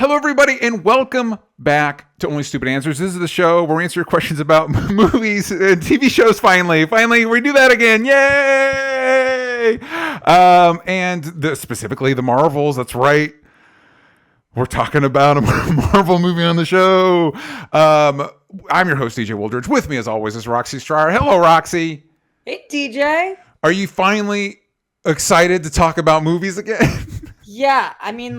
Hello, everybody, and welcome back to Only Stupid Answers. This is the show where we answer your questions about movies and TV shows. Finally, we do that again. Yay! Specifically the Marvels. That's right. We're talking about a Marvel movie on the show. I'm your host, DJ Wooldridge. With me, as always, is Roxy Stryer. Hello, Roxy. Hey, DJ. Are you finally excited to talk about movies again? Yeah, I mean,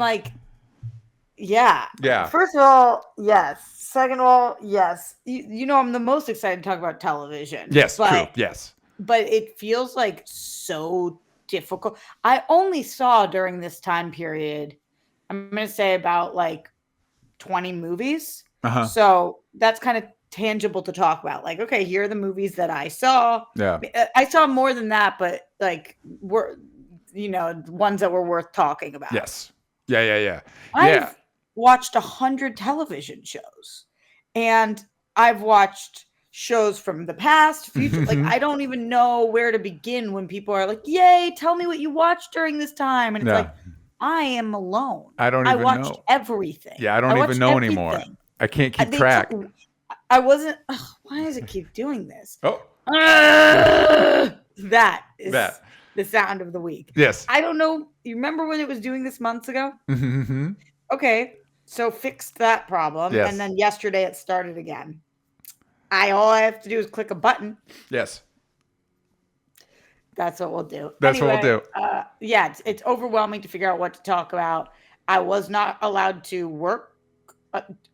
yeah. First of all, yes. Second of all, yes. You know, I'm the most excited to talk about television. Yes, true. Yes. But it feels like so difficult. I only saw during this time period, I'm going to say about 20 movies. Uh-huh. So that's kind of tangible to talk about. Okay, here are the movies that I saw. Yeah. I saw more than that, but ones that were worth talking about. Yes. Yeah. I've watched 100 television shows, and I've watched shows from the past, future. I don't even know where to begin when people are like, "Yay, tell me what you watched during this time." And it's I am alone. I watched know everything. Yeah, I don't even know anymore. I can't keep track. I wasn't. Why does it keep doing this? Oh, that is the sound of the week. Yes. I don't know. You remember when it was doing this months ago? Mm-hmm. Okay, so fixed that problem, yes. And then yesterday it started again. All I have to do is click a button. Yes. That's what we'll do. What we'll do. It's overwhelming to figure out what to talk about. I was not allowed to work.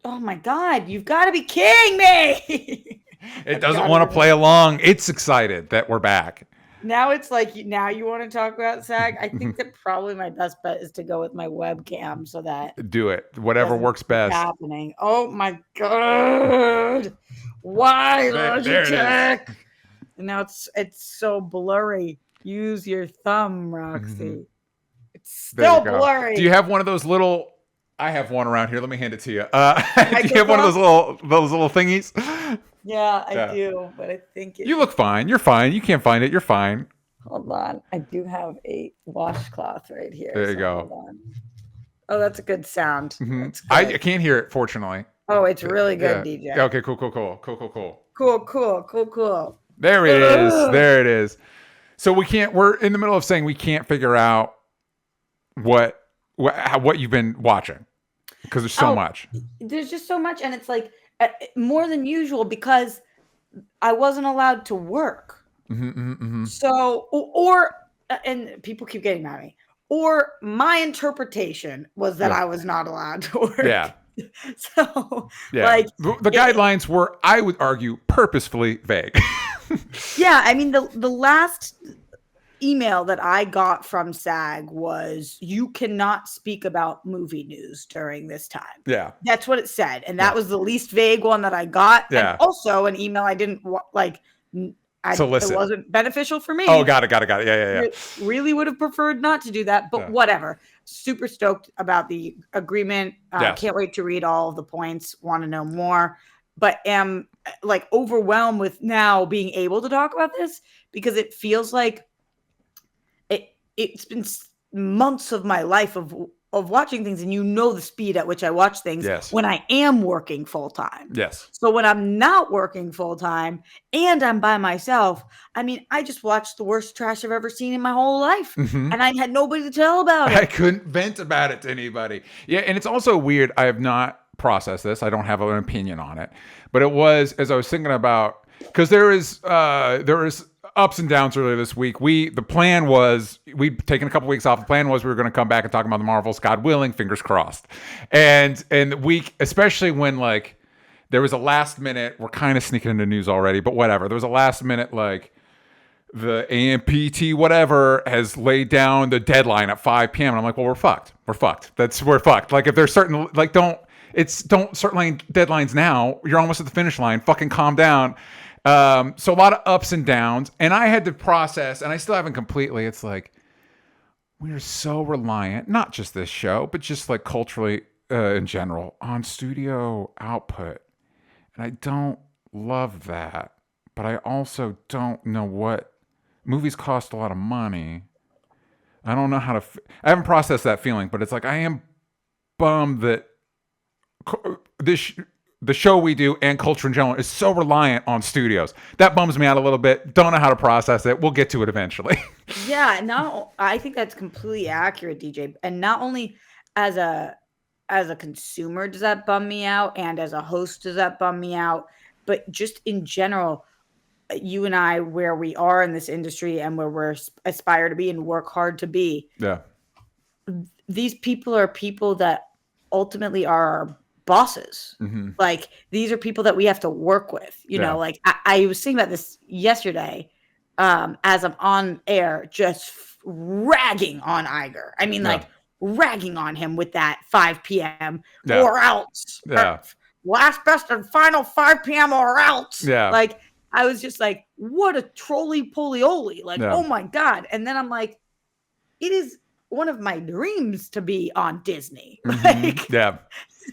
Oh my God, you've got to be kidding me. It doesn't want to play along. It's excited that we're back. Now it's now you want to talk about SAG? I think that probably my best bet is to go with my webcam so that... Do it. Whatever works best. Happening. Oh my God. Why Logitech? And now it's so blurry. Use your thumb, Roxy. Mm-hmm. It's still blurry. Do you have one of those little... I have one around here. Let me hand it to you. Do you have one of those little thingies? Yeah, I do, but I think you look fine. You're fine. You can't find it. You're fine. Hold on. I do have a washcloth right here. There you go. Hold on. Oh, that's a good sound. Mm-hmm. I can't hear it, fortunately. Oh, it's really good, DJ. Okay, cool. Cool. There it is. There it is. So we're in the middle of saying we can't figure out what you've been watching because there's so much. There's just so much, and it's more than usual because I wasn't allowed to work. Mm-hmm. So, and people keep getting mad at me, or my interpretation was that I was not allowed to work. Yeah. So, the guidelines were, I would argue, purposefully vague. Yeah. I mean, the last email that I got from SAG was, you cannot speak about movie news during this time. Yeah. That's what it said. And that was the least vague one that I got. Yeah. And also an email I didn't solicit. It wasn't beneficial for me. Oh, got it. Yeah. Really would have preferred not to do that, but whatever. Super stoked about the agreement. Can't wait to read all of the points. Want to know more, but am overwhelmed with now being able to talk about this because it feels like it's been months of my life of watching things, and the speed at which I watch things when I am working full time. Yes. So when I'm not working full time and I'm by myself, I mean, I just watched the worst trash I've ever seen in my whole life, and I had nobody to tell about it. I couldn't vent about it to anybody. Yeah, and it's also weird. I have not processed this. I don't have an opinion on it, but it was, as I was thinking about, because there is ups and downs earlier this week. The plan was, we'd taken a couple weeks off. The plan was we were going to come back and talk about the Marvels, God willing, fingers crossed. And the week, especially when there was a last minute, we're kind of sneaking into news already, but whatever. There was a last minute, the AMPT whatever has laid down the deadline at 5 p.m. And I'm like, well, we're fucked. We're fucked. We're fucked. If there's certain, don't start laying deadlines now. You're almost at the finish line. Fucking calm down. So a lot of ups and downs, and I had to process, and I still haven't completely. It's we're so reliant, not just this show, but just culturally in general, on studio output, and I don't love that. But I also don't know what movies cost a lot of money. I don't know how to. I haven't processed that feeling, but it's I am bummed that the show we do and culture in general is so reliant on studios. That bums me out a little bit. Don't know how to process it. We'll get to it eventually. Yeah, I think that's completely accurate, DJ. And not only as a consumer does that bum me out, and as a host does that bum me out, but just in general, you and I, where we are in this industry and where we're aspire to be and work hard to be. Yeah. These people are people that ultimately are our bosses. Mm-hmm. Like, these are people that we have to work with, you know, like I was thinking about this yesterday, as I'm on air, just ragging on Iger. I mean, like ragging on him with that 5 p.m. or else. Last best and final 5 p.m. or else. Yeah. Like, I was just like, what a trolley-poly-oly. Like, oh my God. And then I'm like, it is one of my dreams to be on Disney. Mm-hmm.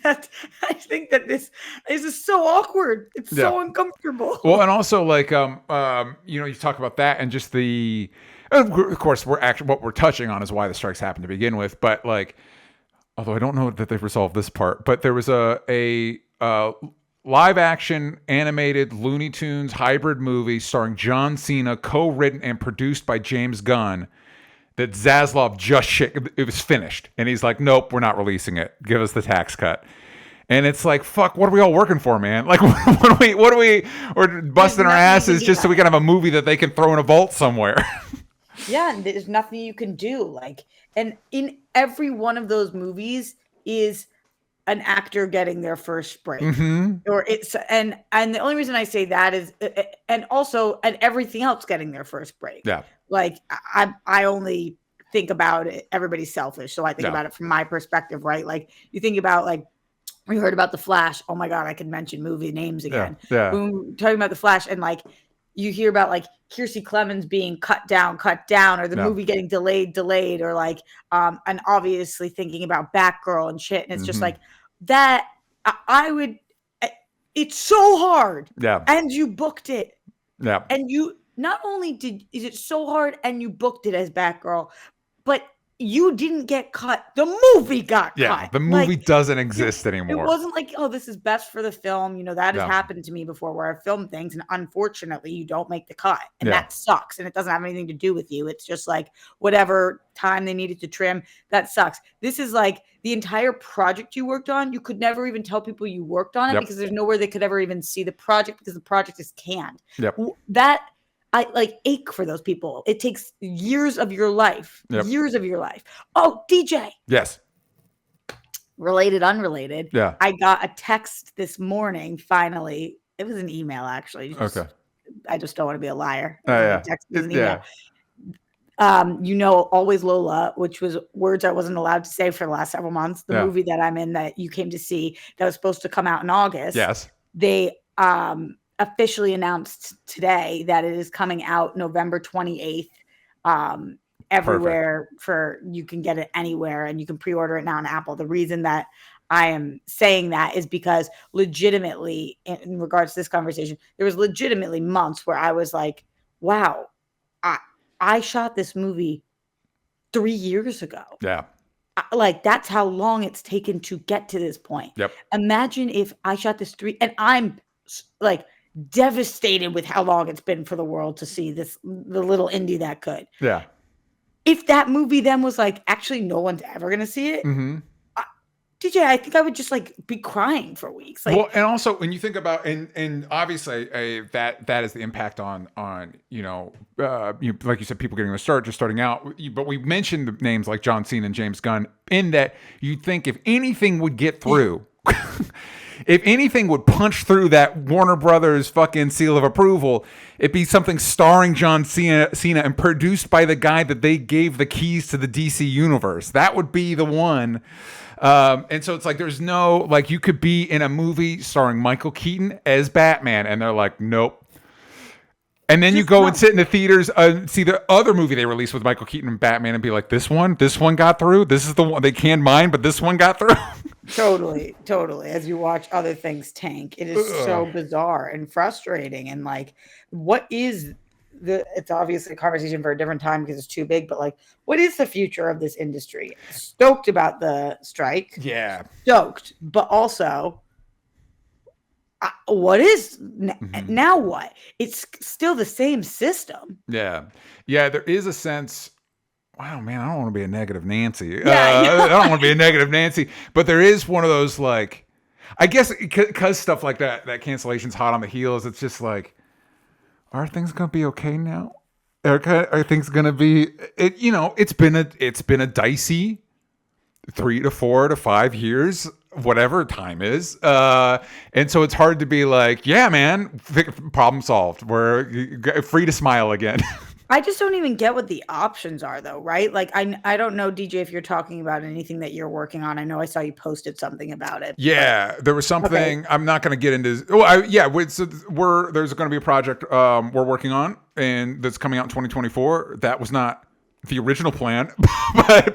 Like, I think that this is so awkward. It's so uncomfortable. Well, and also like, you talk about that and just of course, what we're touching on is why the strikes happened to begin with. But like, although I don't know that they've resolved this part, but there was a live action animated Looney Tunes hybrid movie starring John Cena, co-written and produced by James Gunn, that Zaslav it was finished. And he's like, nope, we're not releasing it. Give us the tax cut. And it's like, fuck, what are we all working for, man? Like, we're busting our asses just so we can have a movie that they can throw in a vault somewhere. Yeah, and there's nothing you can do. Like, and in every one of those movies is an actor getting their first break, or and the only reason I say that is, and everything else getting their first break. Yeah. Like, I only think about it. Everybody's selfish. So I think about it from my perspective, right? Like, you think about, like, we heard about The Flash. Oh my God, I could mention movie names again. Yeah. When we're talking about The Flash, and like, you hear about like Kiersey Clemens being cut down, or the movie getting delayed, or like, and obviously thinking about Batgirl and shit. And it's just like that. It's so hard. Yeah. And you booked it. Yeah. And you not only is it so hard and you booked it as Batgirl, but you didn't get cut. The movie got cut. Yeah, the movie doesn't exist anymore. It wasn't like, oh, this is best for the film. You know, that has happened to me before where I've filmed things and unfortunately you don't make the cut. And that sucks. And it doesn't have anything to do with you. It's just like whatever time they needed to trim, that sucks. This is like the entire project you worked on. You could never even tell people you worked on it because there's nowhere they could ever even see the project because the project is canned. I like ache for those people. It takes years of your life. Years of your life. Oh, DJ. Yes. Related, unrelated. Yeah. I got a text this morning, finally. It was an email, actually. Okay. I just don't want to be a liar. Text was an email. Always Lola, which was words I wasn't allowed to say for the last several months. The movie that I'm in that you came to see that was supposed to come out in August. Yes. They officially announced today that it is coming out November 28th. Everywhere. You can get it anywhere and you can pre-order it now on Apple. The reason that I am saying that is because legitimately, in regards to this conversation, there was legitimately months where I was like, wow, I shot this movie 3 years ago. Yeah. Like, that's how long it's taken to get to this point. Yep. Imagine if I shot this and I'm like devastated with how long it's been for the world to see the little indie that could. Yeah. If that movie then was like, actually, no one's ever going to see it. DJ, I think I would just like be crying for weeks. Like, well, and also when you think about and obviously that is the impact on like you said, people getting a start, just starting out. But we mentioned the names like John Cena and James Gunn in that you think if anything would get through, if anything would punch through that Warner Brothers fucking seal of approval, it'd be something starring John Cena and produced by the guy that they gave the keys to the DC universe. That would be the one. And so it's like there's no, like, you could be in a movie starring Michael Keaton as Batman and they're like, nope. And then you go and sit in the theaters and see the other movie they released with Michael Keaton and Batman and be like, this one got through. This is the one they canned mine, but this one got through. Totally. As you watch other things tank, it is so bizarre and frustrating. And like, what is it's obviously a conversation for a different time because it's too big, but like, what is the future of this industry? Stoked about the strike. Yeah. Stoked, but also, what is now what? It's still the same system. Yeah. Yeah, there is a sense, wow, man, I don't want to be a negative Nancy. Yeah. I don't want to be a negative Nancy, but there is one of those, like, I guess because stuff like that cancellation's hot on the heels, it's just like, are things gonna be okay now? Are things gonna be? It's been a dicey 3 to 4 to 5 years, whatever time is, and so it's hard to be like, yeah, man, problem solved. We're free to smile again. I just don't even get what the options are, though, right? Like, I don't know, DJ, if you're talking about anything that you're working on. I know I saw you posted something about it. Yeah, there was something. Okay. I'm not going to get into. There's going to be a project we're working on, and that's coming out in 2024. That was not the original plan,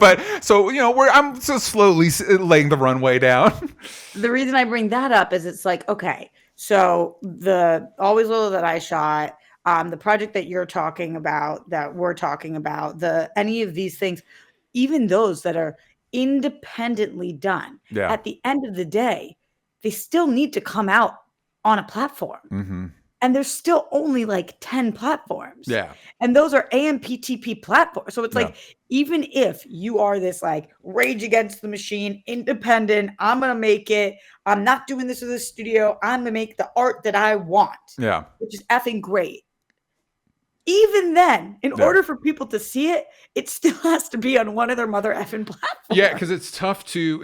but so I'm so slowly laying the runway down. The reason I bring that up is it's like, okay, so the Always Loyal that I shot. The project that you're talking about, that we're talking about, any of these things, even those that are independently done, at the end of the day, they still need to come out on a platform. Mm-hmm. And there's still only like 10 platforms. Yeah. And those are AMPTP platforms. So it's like, even if you are this like Rage Against the Machine, independent, I'm going to make it. I'm not doing this with a studio. I'm going to make the art that I want. Yeah. Which is effing great. Even then, in order for people to see it, it still has to be on one of their mother effing platforms. Yeah, because it's tough to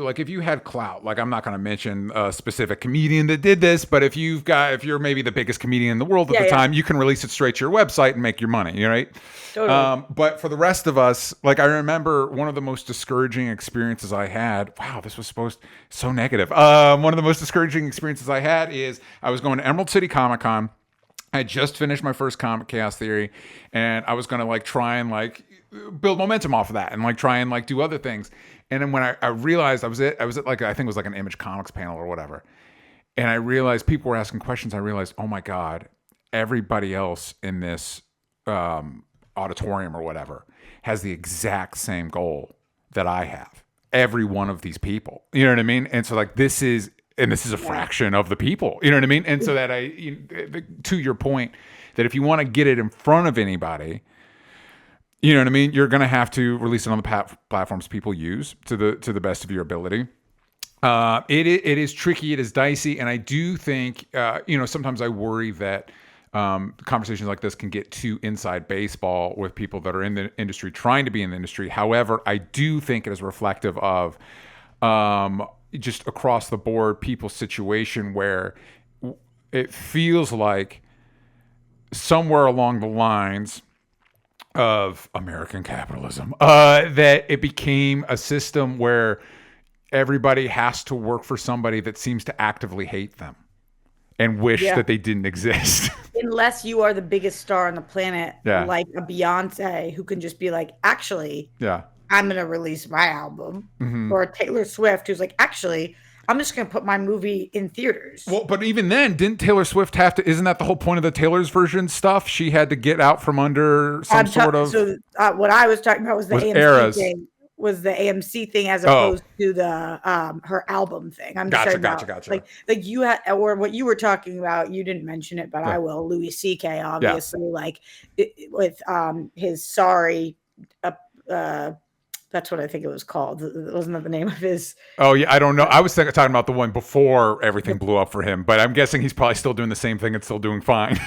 like, if you had clout, like, I'm not going to mention a specific comedian that did this, but if you're maybe the biggest comedian in the world at the time, you can release it straight to your website and make your money, right? Totally. But for the rest of us, like, I remember one of the most discouraging experiences I had. Wow, this was so negative. One of the most discouraging experiences I had is I was going to Emerald City Comic Con. I had just finished my first comic, Chaos Theory, and I was going to like try and like build momentum off of that and like try and like do other things. And then when I realized I was at like, I think it was like an Image Comics panel or whatever. And I realized people were asking questions. I realized, oh my God, everybody else in this auditorium or whatever has the exact same goal that I have. Every one of these people, you know what I mean? And so like, this is a fraction of the people, you know what I mean? And so that to your point, that if you want to get it in front of anybody, you know what I mean, you're going to have to release it on the platforms people use to the best of your ability. It is tricky, it is dicey, and I do think sometimes I worry that conversations like this can get too inside baseball with people that are in the industry trying to be in the industry. However, I do think it is reflective of just across the board people's situation where it feels like somewhere along the lines of American capitalism, that it became a system where everybody has to work for somebody that seems to actively hate them and wish that they didn't exist. Unless you are the biggest star on the planet, like a Beyonce, who can just be like, actually, I'm going to release my album. Or a Taylor Swift, who's like, actually, I'm just going to put my movie in theaters. Well, but even then, didn't Taylor Swift have to, isn't that the whole point of the Taylor's version stuff? She had to get out from under some sort of... So what I was talking about was the AMC thing. Was the AMC thing as opposed to the her album thing. I'm just gotcha. Like you had, or what you were talking about, you didn't mention it, but I will. Louis C.K. obviously, like with his Sorry, that's what I think it was called. Wasn't that the name of his? Oh yeah, I don't know. I was talking about the one before everything blew up for him, but I'm guessing he's probably still doing the same thing and still doing fine.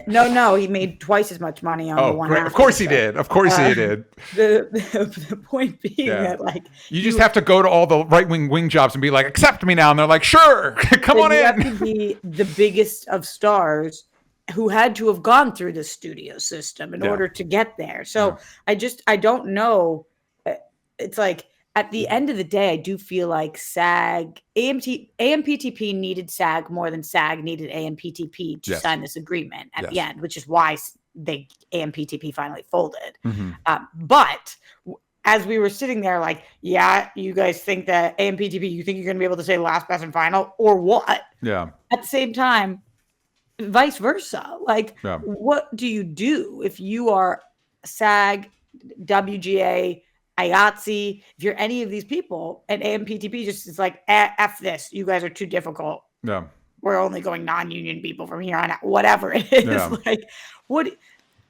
No, he made twice as much money on the one. Great. Of course he did. Of course he did. The point being that like you just have to go to all the right wing jobs and be like, accept me now, and they're like, sure, come on in. You have to be the biggest of stars who had to have gone through the studio system in order to get there. So I don't know. It's like at the end of the day, I do feel like AMPTP needed SAG more than SAG needed AMPTP to sign this agreement at the end, which is why AMPTP finally folded. But as we were sitting there, like, you guys think that AMPTP, you think you're going to be able to say last, best, and final, or what? Yeah. At the same time, vice versa. Like, what do you do if you are SAG, WGA, IATSE, if you're any of these people, and AMPTP just is like, F this, you guys are too difficult. Yeah. We're only going non-union people from here on out, whatever it is. Yeah. Like, what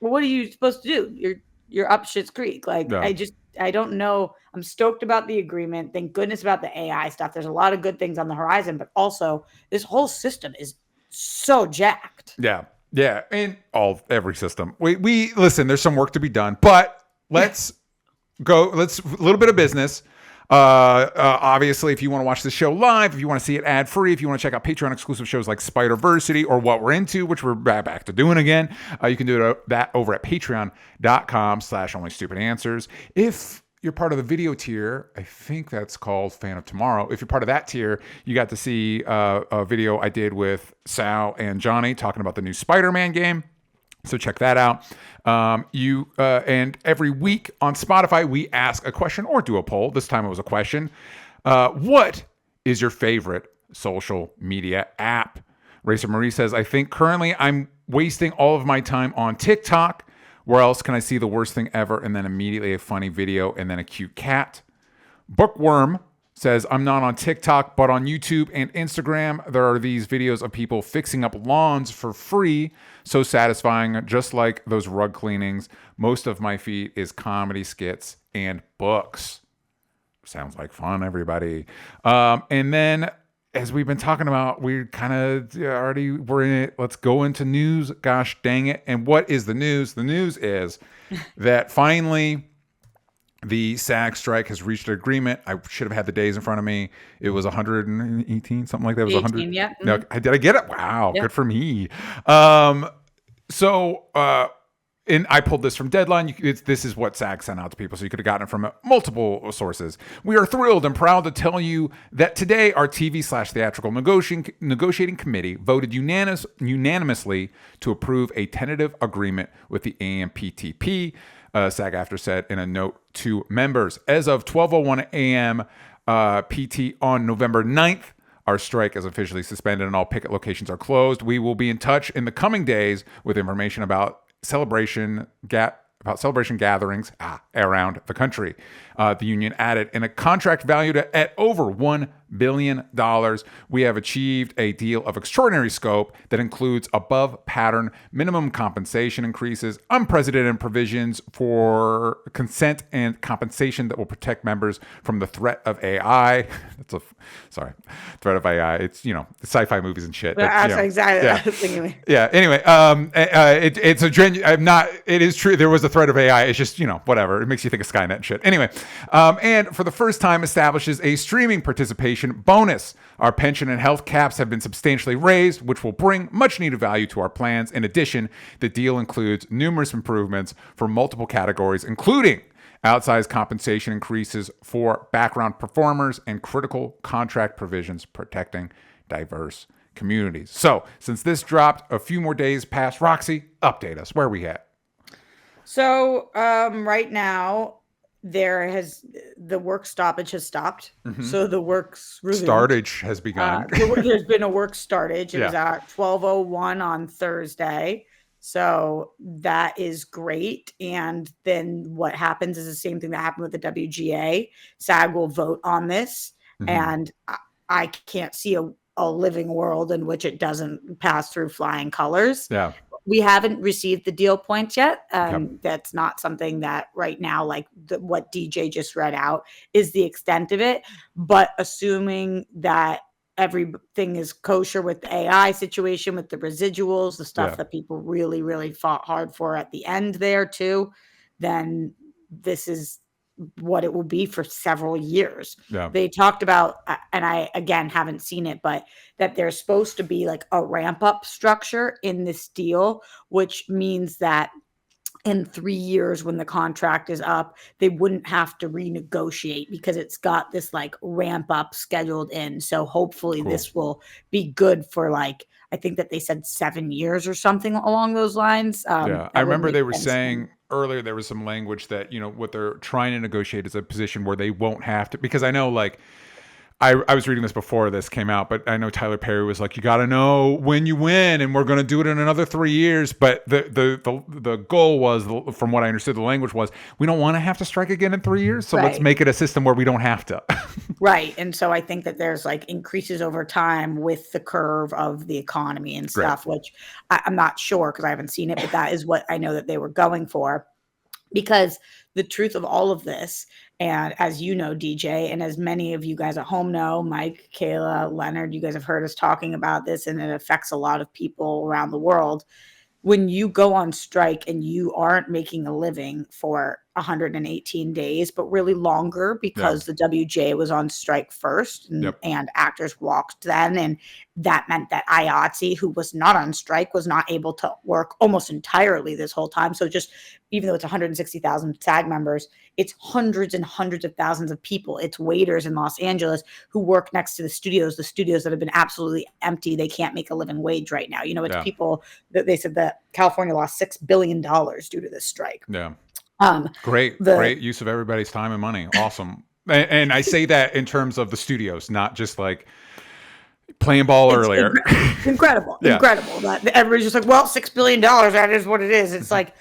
are you supposed to do? You're up shit's creek. Like, I don't know. I'm stoked about the agreement. Thank goodness about the AI stuff. There's a lot of good things on the horizon, but also this whole system is so jacked. Yeah. Yeah. And every system. We listen, there's some work to be done, but let's go. Let's a little bit of business. Obviously, if you want to watch the show live, if you want to see it ad free, if you want to check out Patreon exclusive shows like Spider-Versity or What We're Into, which we're back to doing again, you can do that over at patreon.com/onlystupidanswers. If you're part of the video tier, I think that's called Fan of Tomorrow. If you're part of that tier, you got to see a video I did with Sal and Johnny talking about the new Spider-Man game. So check that out. And every week on Spotify, we ask a question or do a poll. This time it was a question. What is your favorite social media app? Racer Marie says, I think currently I'm wasting all of my time on TikTok. Where else can I see the worst thing ever? And then immediately a funny video and then a cute cat. Bookworm says, I'm not on TikTok, but on YouTube and Instagram, there are these videos of people fixing up lawns for free. So satisfying, just like those rug cleanings. Most of my feed is comedy skits and books. Sounds like fun, everybody. And then, as we've been talking about, we're kind of we're in it. Let's go into news. Gosh dang it. And what is the news? The news is that finally the SAG strike has reached an agreement. I should have had the days in front of me. It was 118, something like that. It was 100. Yeah. No, did I get it? Wow, yeah. Good for me. And I pulled this from Deadline. This is what SAG sent out to people, so you could have gotten it from multiple sources. We are thrilled and proud to tell you that today our TV/theatrical negotiating committee voted unanimously to approve a tentative agreement with the AMPTP. SAG-AFTRA said in a note to members. As of 12:01 a.m. PT on November 9th, our strike is officially suspended and all picket locations are closed. We will be in touch in the coming days with information about celebration gatherings around the country. The union added, in a contract valued at over $1 billion, we have achieved a deal of extraordinary scope that includes above pattern minimum compensation increases, unprecedented provisions for consent and compensation that will protect members from the threat of AI. Threat of AI. It's, sci-fi movies and shit. Exactly. Yeah. Anyway, it's a genuine. It is true. There was a threat of AI. It's just, whatever. It makes you think of Skynet and shit. Anyway, and for the first time establishes a streaming participation bonus. Our pension and health caps have been substantially raised, which will bring much needed value to our plans. In addition, the deal includes numerous improvements for multiple categories, including outsized compensation increases for background performers and critical contract provisions protecting diverse communities. So, since this dropped, a few more days past, Roxy, update us. Where are we at? So, right now, the work stoppage has stopped. Mm-hmm. So the work's resumed. Startage has begun. There's been a work startage. It was at 12:01 on Thursday. So that is great. And then what happens is the same thing that happened with the WGA. SAG will vote on this. Mm-hmm. And I can't see a living world in which it doesn't pass through flying colors. Yeah. We haven't received the deal points yet. That's not something that right now, like what DJ just read out, is the extent of it. But assuming that everything is kosher with the AI situation, with the residuals, the stuff that people really, really fought hard for at the end there too, then this is what it will be for several years. Yeah. They talked about, and I, again, haven't seen it, but that there's supposed to be like a ramp up structure in this deal, which means that in 3 years when the contract is up, they wouldn't have to renegotiate because it's got this like ramp up scheduled in. So hopefully this will be good for like, I think that they said 7 years or something along those lines. I remember they were saying earlier there was some language that, what they're trying to negotiate is a position where they won't have to, because I know like I was reading this before this came out, but I know Tyler Perry was like, you got to know when you win, and we're going to do it in another 3 years. But the goal was, from what I understood, the language was, we don't want to have to strike again in 3 years, so let's make it a system where we don't have to. Right. And so I think that there's like increases over time with the curve of the economy and stuff, which I'm not sure because I haven't seen it, but that is what I know that they were going for. Because the truth of all of this, and as you know, DJ, and as many of you guys at home know, Mike, Kayla, Leonard, you guys have heard us talking about this, and it affects a lot of people around the world. When you go on strike and you aren't making a living for 118 days, but really longer because the WJ was on strike first and actors walked then. And that meant that IATSE, who was not on strike, was not able to work almost entirely this whole time. So just even though it's 160,000 SAG members, it's hundreds and hundreds of thousands of people. It's waiters in Los Angeles who work next to the studios that have been absolutely empty. They can't make a living wage right now. You know, it's people that they said that California lost $6 billion due to this strike. Yeah. Great use of everybody's time and money. Awesome. And I say that in terms of the studios, not just like playing ball earlier. Incredible. That everybody's just like, well, $6 billion, that is what it is. It's like,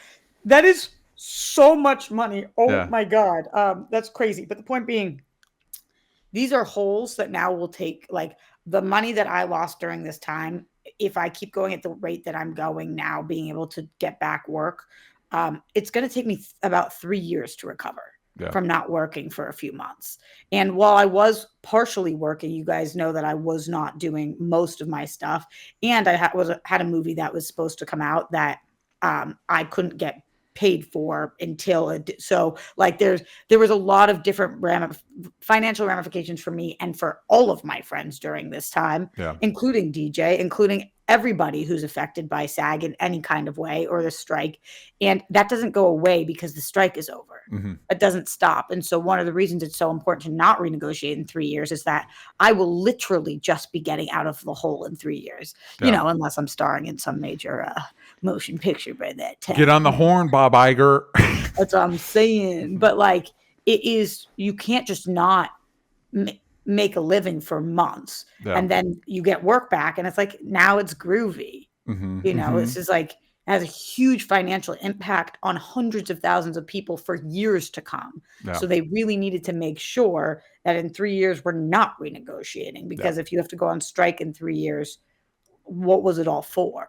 that is so much money. Oh my God. That's crazy. But the point being, these are holes that now will take, like, the money that I lost during this time. If I keep going at the rate that I'm going now, being able to get back work, it's going to take me about 3 years to recover from not working for a few months. And while I was partially working, you guys know that I was not doing most of my stuff. And I had a movie that was supposed to come out that I couldn't get paid for until so like there was a lot of different financial ramifications for me and for all of my friends during this time, including DJ, including everybody who's affected by SAG in any kind of way or the strike. And that doesn't go away because the strike is over. It doesn't stop. And so one of the reasons it's so important to not renegotiate in 3 years is that I will literally just be getting out of the hole in 3 years, you know, unless I'm starring in some major motion picture by that time. Get on the horn, Bob Iger. That's what I'm saying. But like, it is, you can't just not make a living for months and then you get work back and it's like, now it's groovy. You know, this is like, has a huge financial impact on hundreds of thousands of people for years to come. So they really needed to make sure that in 3 years we're not renegotiating, because if you have to go on strike in 3 years, what was it all for?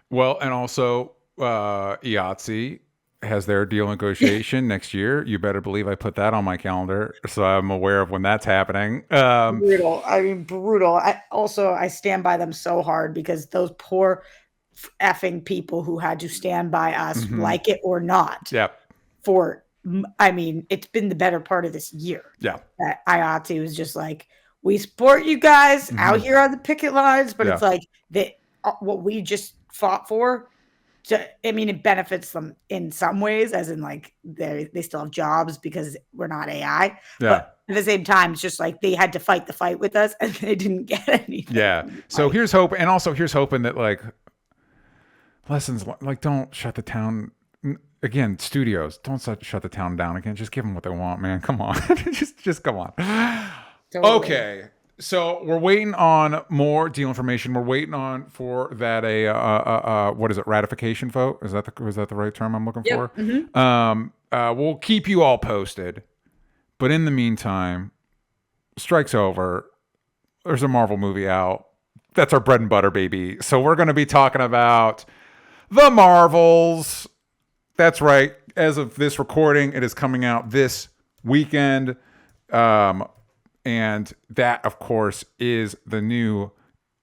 Well, and also IATSE has their deal negotiation next year. You better believe I put that on my calendar, so I'm aware of when that's happening. Brutal. I mean, brutal. I stand by them so hard, because those poor effing people who had to stand by us, like it or not. For, I mean, it's been the better part of this year. That IATSE was just like, we support you guys out here on the picket lines, but it's like that what we just fought for. I mean, it benefits them in some ways, as in like they still have jobs because we're not AI. But at the same time, it's just like they had to fight the fight with us and they didn't get anything. So here's hope. And also here's hoping that like lessons, like don't shut the town. Again, studios, don't shut the town down again. Just give them what they want, man. Come on. just come on. Totally. Okay. So we're waiting on more deal information. We're waiting on for that what is it, ratification vote? Is that the right term I'm looking for? We'll keep you all posted. But in the meantime, strike's over. There's a Marvel movie out. That's our bread and butter, baby. So we're going to be talking about the Marvels. That's right. As of this recording, it is coming out this weekend. And that, of course, is the new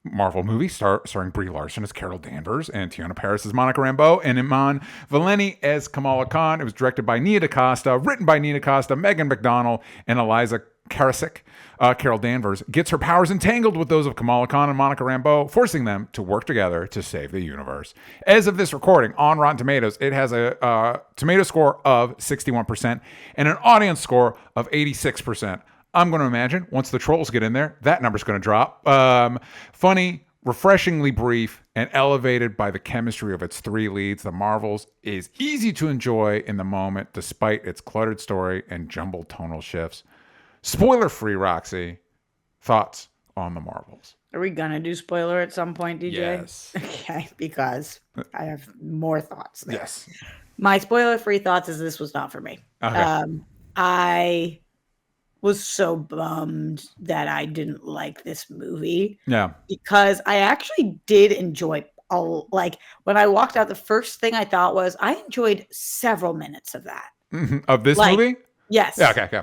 Marvel movie starring Brie Larson as Carol Danvers and Teyonah Parris as Monica Rambeau and Iman Vellani as Kamala Khan. It was directed by Nia DaCosta, written by Nia DaCosta, Megan McDonnell, and Eliza Karasik. Carol Danvers gets her powers entangled with those of Kamala Khan and Monica Rambeau, forcing them to work together to save the universe. As of this recording, on Rotten Tomatoes, it has a tomato score of 61% and an audience score of 86%. I'm going to imagine once the trolls get in there, that number's going to drop. Funny, refreshingly brief, and elevated by the chemistry of its three leads, The Marvels is easy to enjoy in the moment despite its cluttered story and jumbled tonal shifts. Spoiler-free, Roxy. thoughts on the Marvels. Are we gonna do spoiler at some point, DJ? Yes. Okay, because I have more thoughts there. Yes. My spoiler-free thoughts is this was not for me. Okay. I was so bummed that I didn't like this movie. Yeah. Because I actually did enjoy like when I walked out, the first thing I thought was I enjoyed several minutes of that. Of this movie? Yes. Yeah, okay.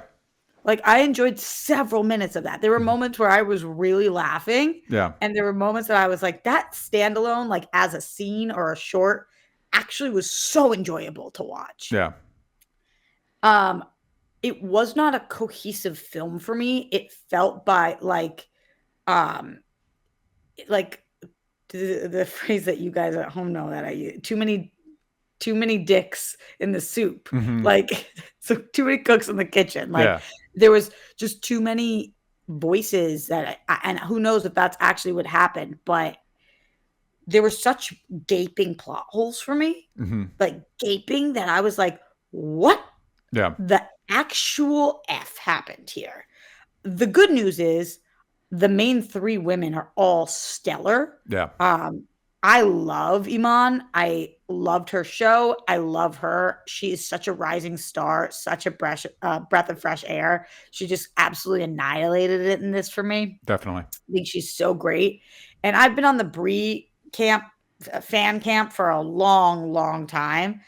Like I enjoyed several minutes of that. There were moments where I was really laughing. Yeah. And there were moments that I was like, that standalone, like as a scene or a short, actually was so enjoyable to watch. Yeah. It was not a cohesive film for me. It felt like the phrase that you guys at home know that I use, too many dicks in the soup. Like, so too many cooks in the kitchen. Like there was just too many voices that and who knows if that's actually what happened, but there were such gaping plot holes for me, like gaping, that I was like, what the actual F happened here? The good news is the main three women are all stellar. Yeah. I love Iman. I loved her show. I love her. She is such a rising star, such a breath of fresh air. She just absolutely annihilated it in this for me. Definitely. I think she's so great. And I've been on the Brie fan camp for a long, long time.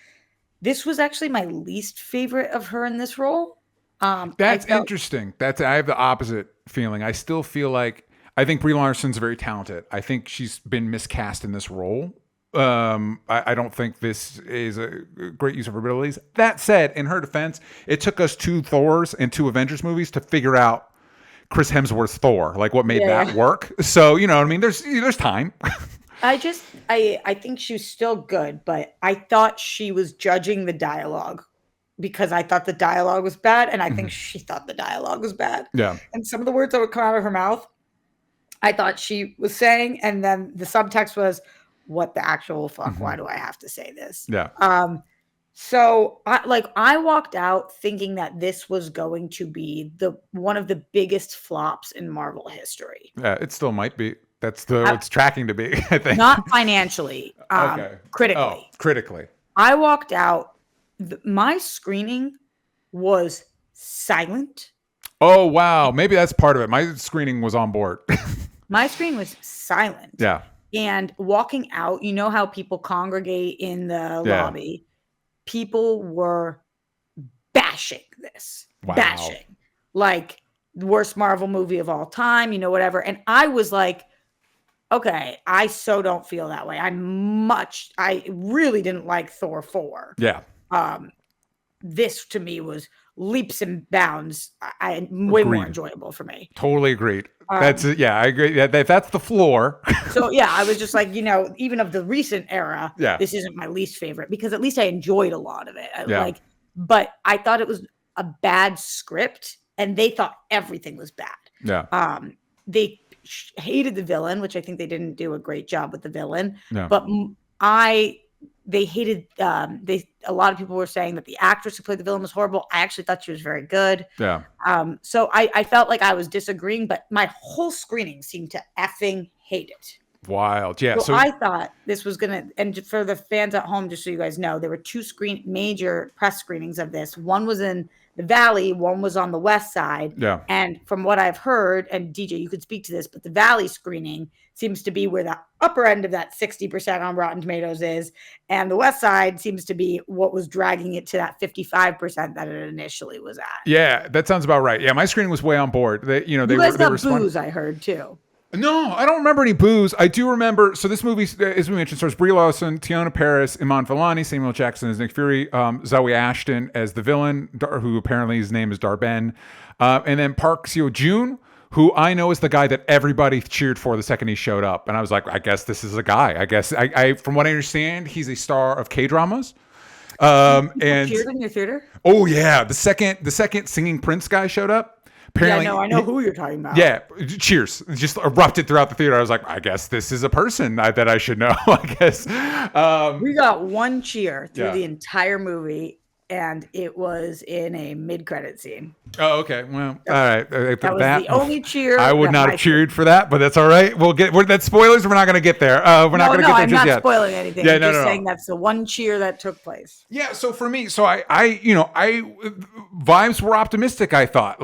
This was actually my least favorite of her in this role. That's interesting. I have the opposite feeling. I still feel like I think Brie Larson's very talented. I think she's been miscast in this role. I don't think this is a great use of her abilities. That said, in her defense, it took us 2 Thors and 2 Avengers movies to figure out Chris Hemsworth's Thor, like what made that work. So, you know what I mean? There's time. I think she's still good, but I thought she was judging the dialogue because I thought the dialogue was bad, and I think she thought the dialogue was bad. Yeah. And some of the words that would come out of her mouth, I thought she was saying, and then the subtext was, what the actual fuck? Why do I have to say this? Yeah. So I walked out thinking that this was going to be one of the biggest flops in Marvel history. Yeah, it still might be. That's it's tracking to be, I think. Not financially, critically. Oh, critically. I walked out. My screening was silent. Oh, wow. Maybe that's part of it. My screening was on board. My screen was silent. Yeah. And walking out, you know how people congregate in the lobby? People were bashing this. Wow. Bashing. Like, the worst Marvel movie of all time, whatever. And I was like, okay, I so don't feel that way. I really didn't like Thor 4. Yeah. This to me was leaps and bounds. Way more enjoyable for me. Totally agreed. I agree. That's the floor. So I was just like, even of the recent era, this isn't my least favorite because at least I enjoyed a lot of it. But I thought it was a bad script, and they thought everything was bad. Yeah. They hated the villain, which I think they didn't do a great job with the villain. Yeah. But they hated. A lot of people were saying that the actress who played the villain was horrible. I actually thought she was very good. Yeah. So I felt like I was disagreeing, but my whole screening seemed to effing hate it. Wild. Yeah. So I thought this was gonna, and for the fans at home, just so you guys know, there were 2 major press screenings of this. One was in the Valley, one was on the West Side. Yeah. And from what I've heard, and DJ, you could speak to this, but the Valley screening seems to be where the upper end of that 60% on Rotten Tomatoes is, and the West Side seems to be what was dragging it to that 55% that it initially was at. Yeah, that sounds about right. Yeah, my screening was way on board. They guys got booze, I heard too. No, I don't remember any booze. I do remember. So this movie, as we mentioned, stars Brie Larson, Tiana Paris, Iman Vellani, Samuel Jackson as Nick Fury, Zoe Ashton as the villain, who apparently his name is Dar-Benn, and then Park Seo-joon, who I know is the guy that everybody cheered for the second he showed up, and I was like, I guess this is a guy. I guess I from what I understand, he's a star of K-dramas. And cheered in your theater? Oh yeah, the second singing Prince guy showed up. Apparently, I know who you're talking about. Yeah, cheers. Just erupted throughout the theater. I was like, I guess this is a person that I should know, I guess. We got one cheer through the entire movie. and it was in a mid-credit scene. Oh, okay. Well, all right. That was the only cheer. I would not have cheered for that, but that's all right. That's spoilers. We're not going to get there. We're not going to get there I'm just not yet. spoiling anything. Yeah, I'm just saying that's the one cheer that took place. Yeah. So for me, vibes were optimistic. I thought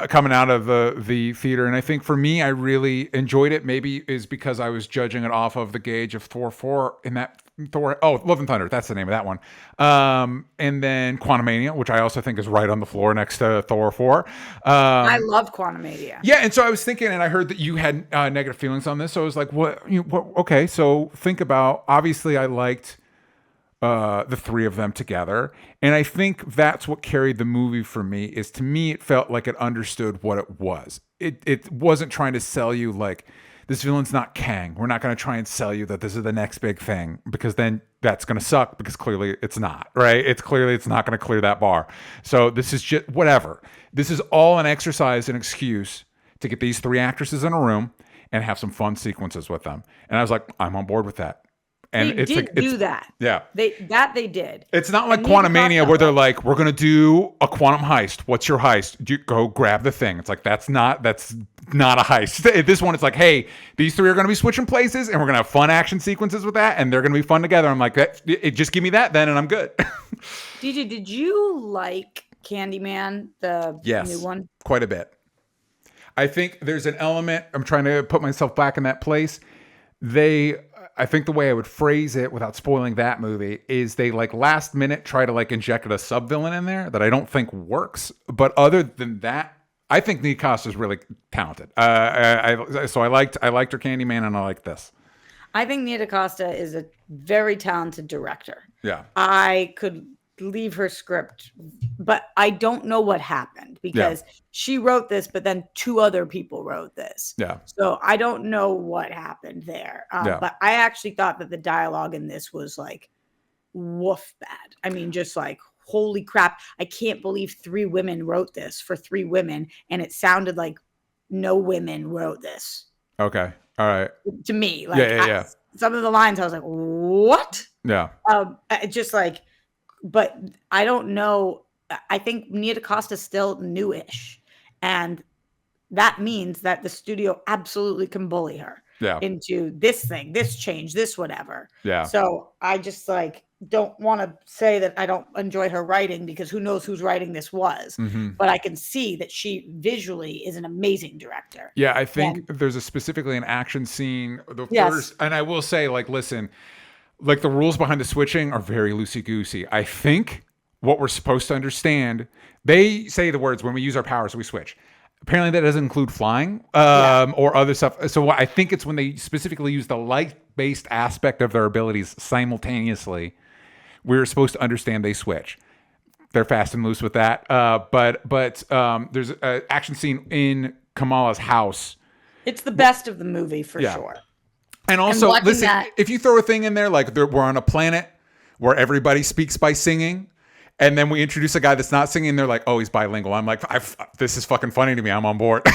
coming out of the theater, and I think for me, I really enjoyed it. Maybe is because I was judging it off of the gauge of Thor 4 in that. Love and Thunder. That's the name of that one. And then Quantumania, which I also think is right on the floor next to Thor 4. I love Quantumania. Yeah, and so I was thinking, and I heard that you had negative feelings on this. So I was like, what? Okay, so think about. Obviously, I liked the three of them together, and I think that's what carried the movie for me. Is to me, it felt like it understood what it was. It wasn't trying to sell you like. This villain's not Kang. We're not going to try and sell you that this is the next big thing, because then that's going to suck, because clearly it's not, right? It's not going to clear that bar. So this is just whatever. This is all an exercise, an excuse to get these three actresses in a room and have some fun sequences with them. And I was like, I'm on board with that. And they did do that. Yeah. They did. It's not like Quantumania where they're like, we're going to do a quantum heist. What's your heist? You go grab the thing. It's like, that's not a heist. This one, it's like, hey, these three are going to be switching places and we're going to have fun action sequences with that. And they're going to be fun together. I'm like, just give me that then and I'm good. DJ, did you like Candyman, the new one? Quite a bit. I think there's an element, I'm trying to put myself back in that place. I think the way I would phrase it without spoiling that movie is they last minute try to inject a sub villain in there that I don't think works. But other than that, I think Nia Costa is really talented. So I liked her Candyman, and I like this. I think Nia Costa is a very talented director. Yeah, I could leave her script, but I don't know what happened, because she wrote this, but then two other people wrote this. Yeah. So I don't know what happened there. But I actually thought that the dialogue in this was woof bad. I mean, just holy crap. I can't believe three women wrote this for three women. And it sounded like no women wrote this. Okay. All right. To me, some of the lines I was like, what? Yeah. Just but I don't know. I think Nia DaCosta is still newish, and that means that the studio absolutely can bully her into this thing, this change, this whatever. Yeah. So I just don't want to say that I don't enjoy her writing, because who knows whose writing this was. Mm-hmm. But I can see that she visually is an amazing director. Yeah, I think there's specifically an action scene. First, and I will say, listen. The rules behind the switching are very loosey-goosey. I think what we're supposed to understand, they say the words, when we use our powers, we switch. Apparently that doesn't include flying or other stuff. So I think it's when they specifically use the light-based aspect of their abilities simultaneously, we're supposed to understand they switch. They're fast and loose with that. But there's an action scene in Kamala's house. It's the best of the movie for sure. And also, listen, if you throw a thing in there, we're on a planet where everybody speaks by singing, and then we introduce a guy that's not singing, they're like, oh, he's bilingual. I'm like, this is fucking funny to me. I'm on board.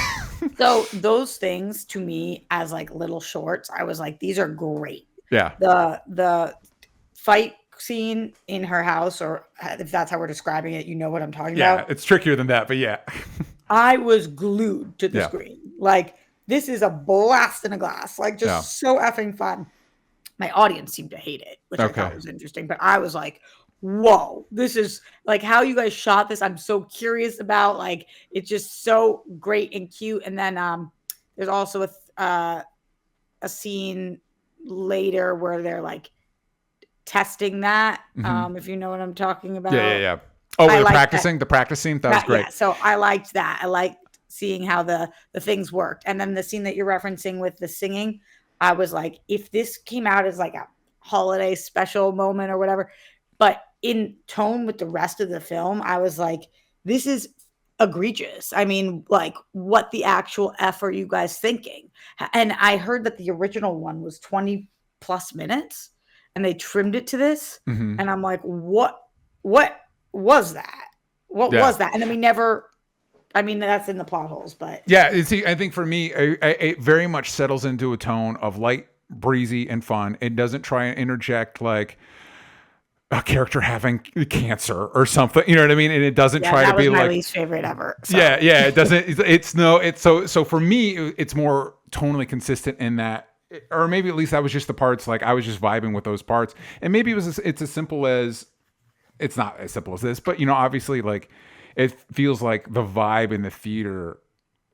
So those things to me as little shorts, I was like, these are great. Yeah. The fight scene in her house, or if that's how we're describing it, you know what I'm talking about. Yeah, it's trickier than that, but yeah. I was glued to the screen. This is a blast in a glass, so effing fun. My audience seemed to hate it, which I thought was interesting. But I was like, whoa, this is how you guys shot this. I'm so curious about, it's just so great and cute. And then there's also a scene later where they're testing that, if you know what I'm talking about. Yeah. Oh, they're practicing? The practice scene? That was great. Yeah, so I liked that. I liked seeing how the things worked. And then the scene that you're referencing with the singing, I was like, if this came out as a holiday special moment or whatever, but in tone with the rest of the film, I was like, this is egregious. I mean, what the actual F are you guys thinking? And I heard that the original one was 20 plus minutes and they trimmed it to this. Mm-hmm. And I'm like, what was that? What was that? And then that's in the plot holes, but see, I think for me, it very much settles into a tone of light, breezy, and fun. It doesn't try and interject a character having cancer or something, you know what I mean? And it doesn't try to be my like least favorite ever. So. Yeah, it doesn't. It's so for me, it's more tonally consistent in that, or maybe at least that was just the parts. Like I was just vibing with those parts, and maybe it's as simple as it's not as simple as this, but obviously, like it feels like the vibe in the theater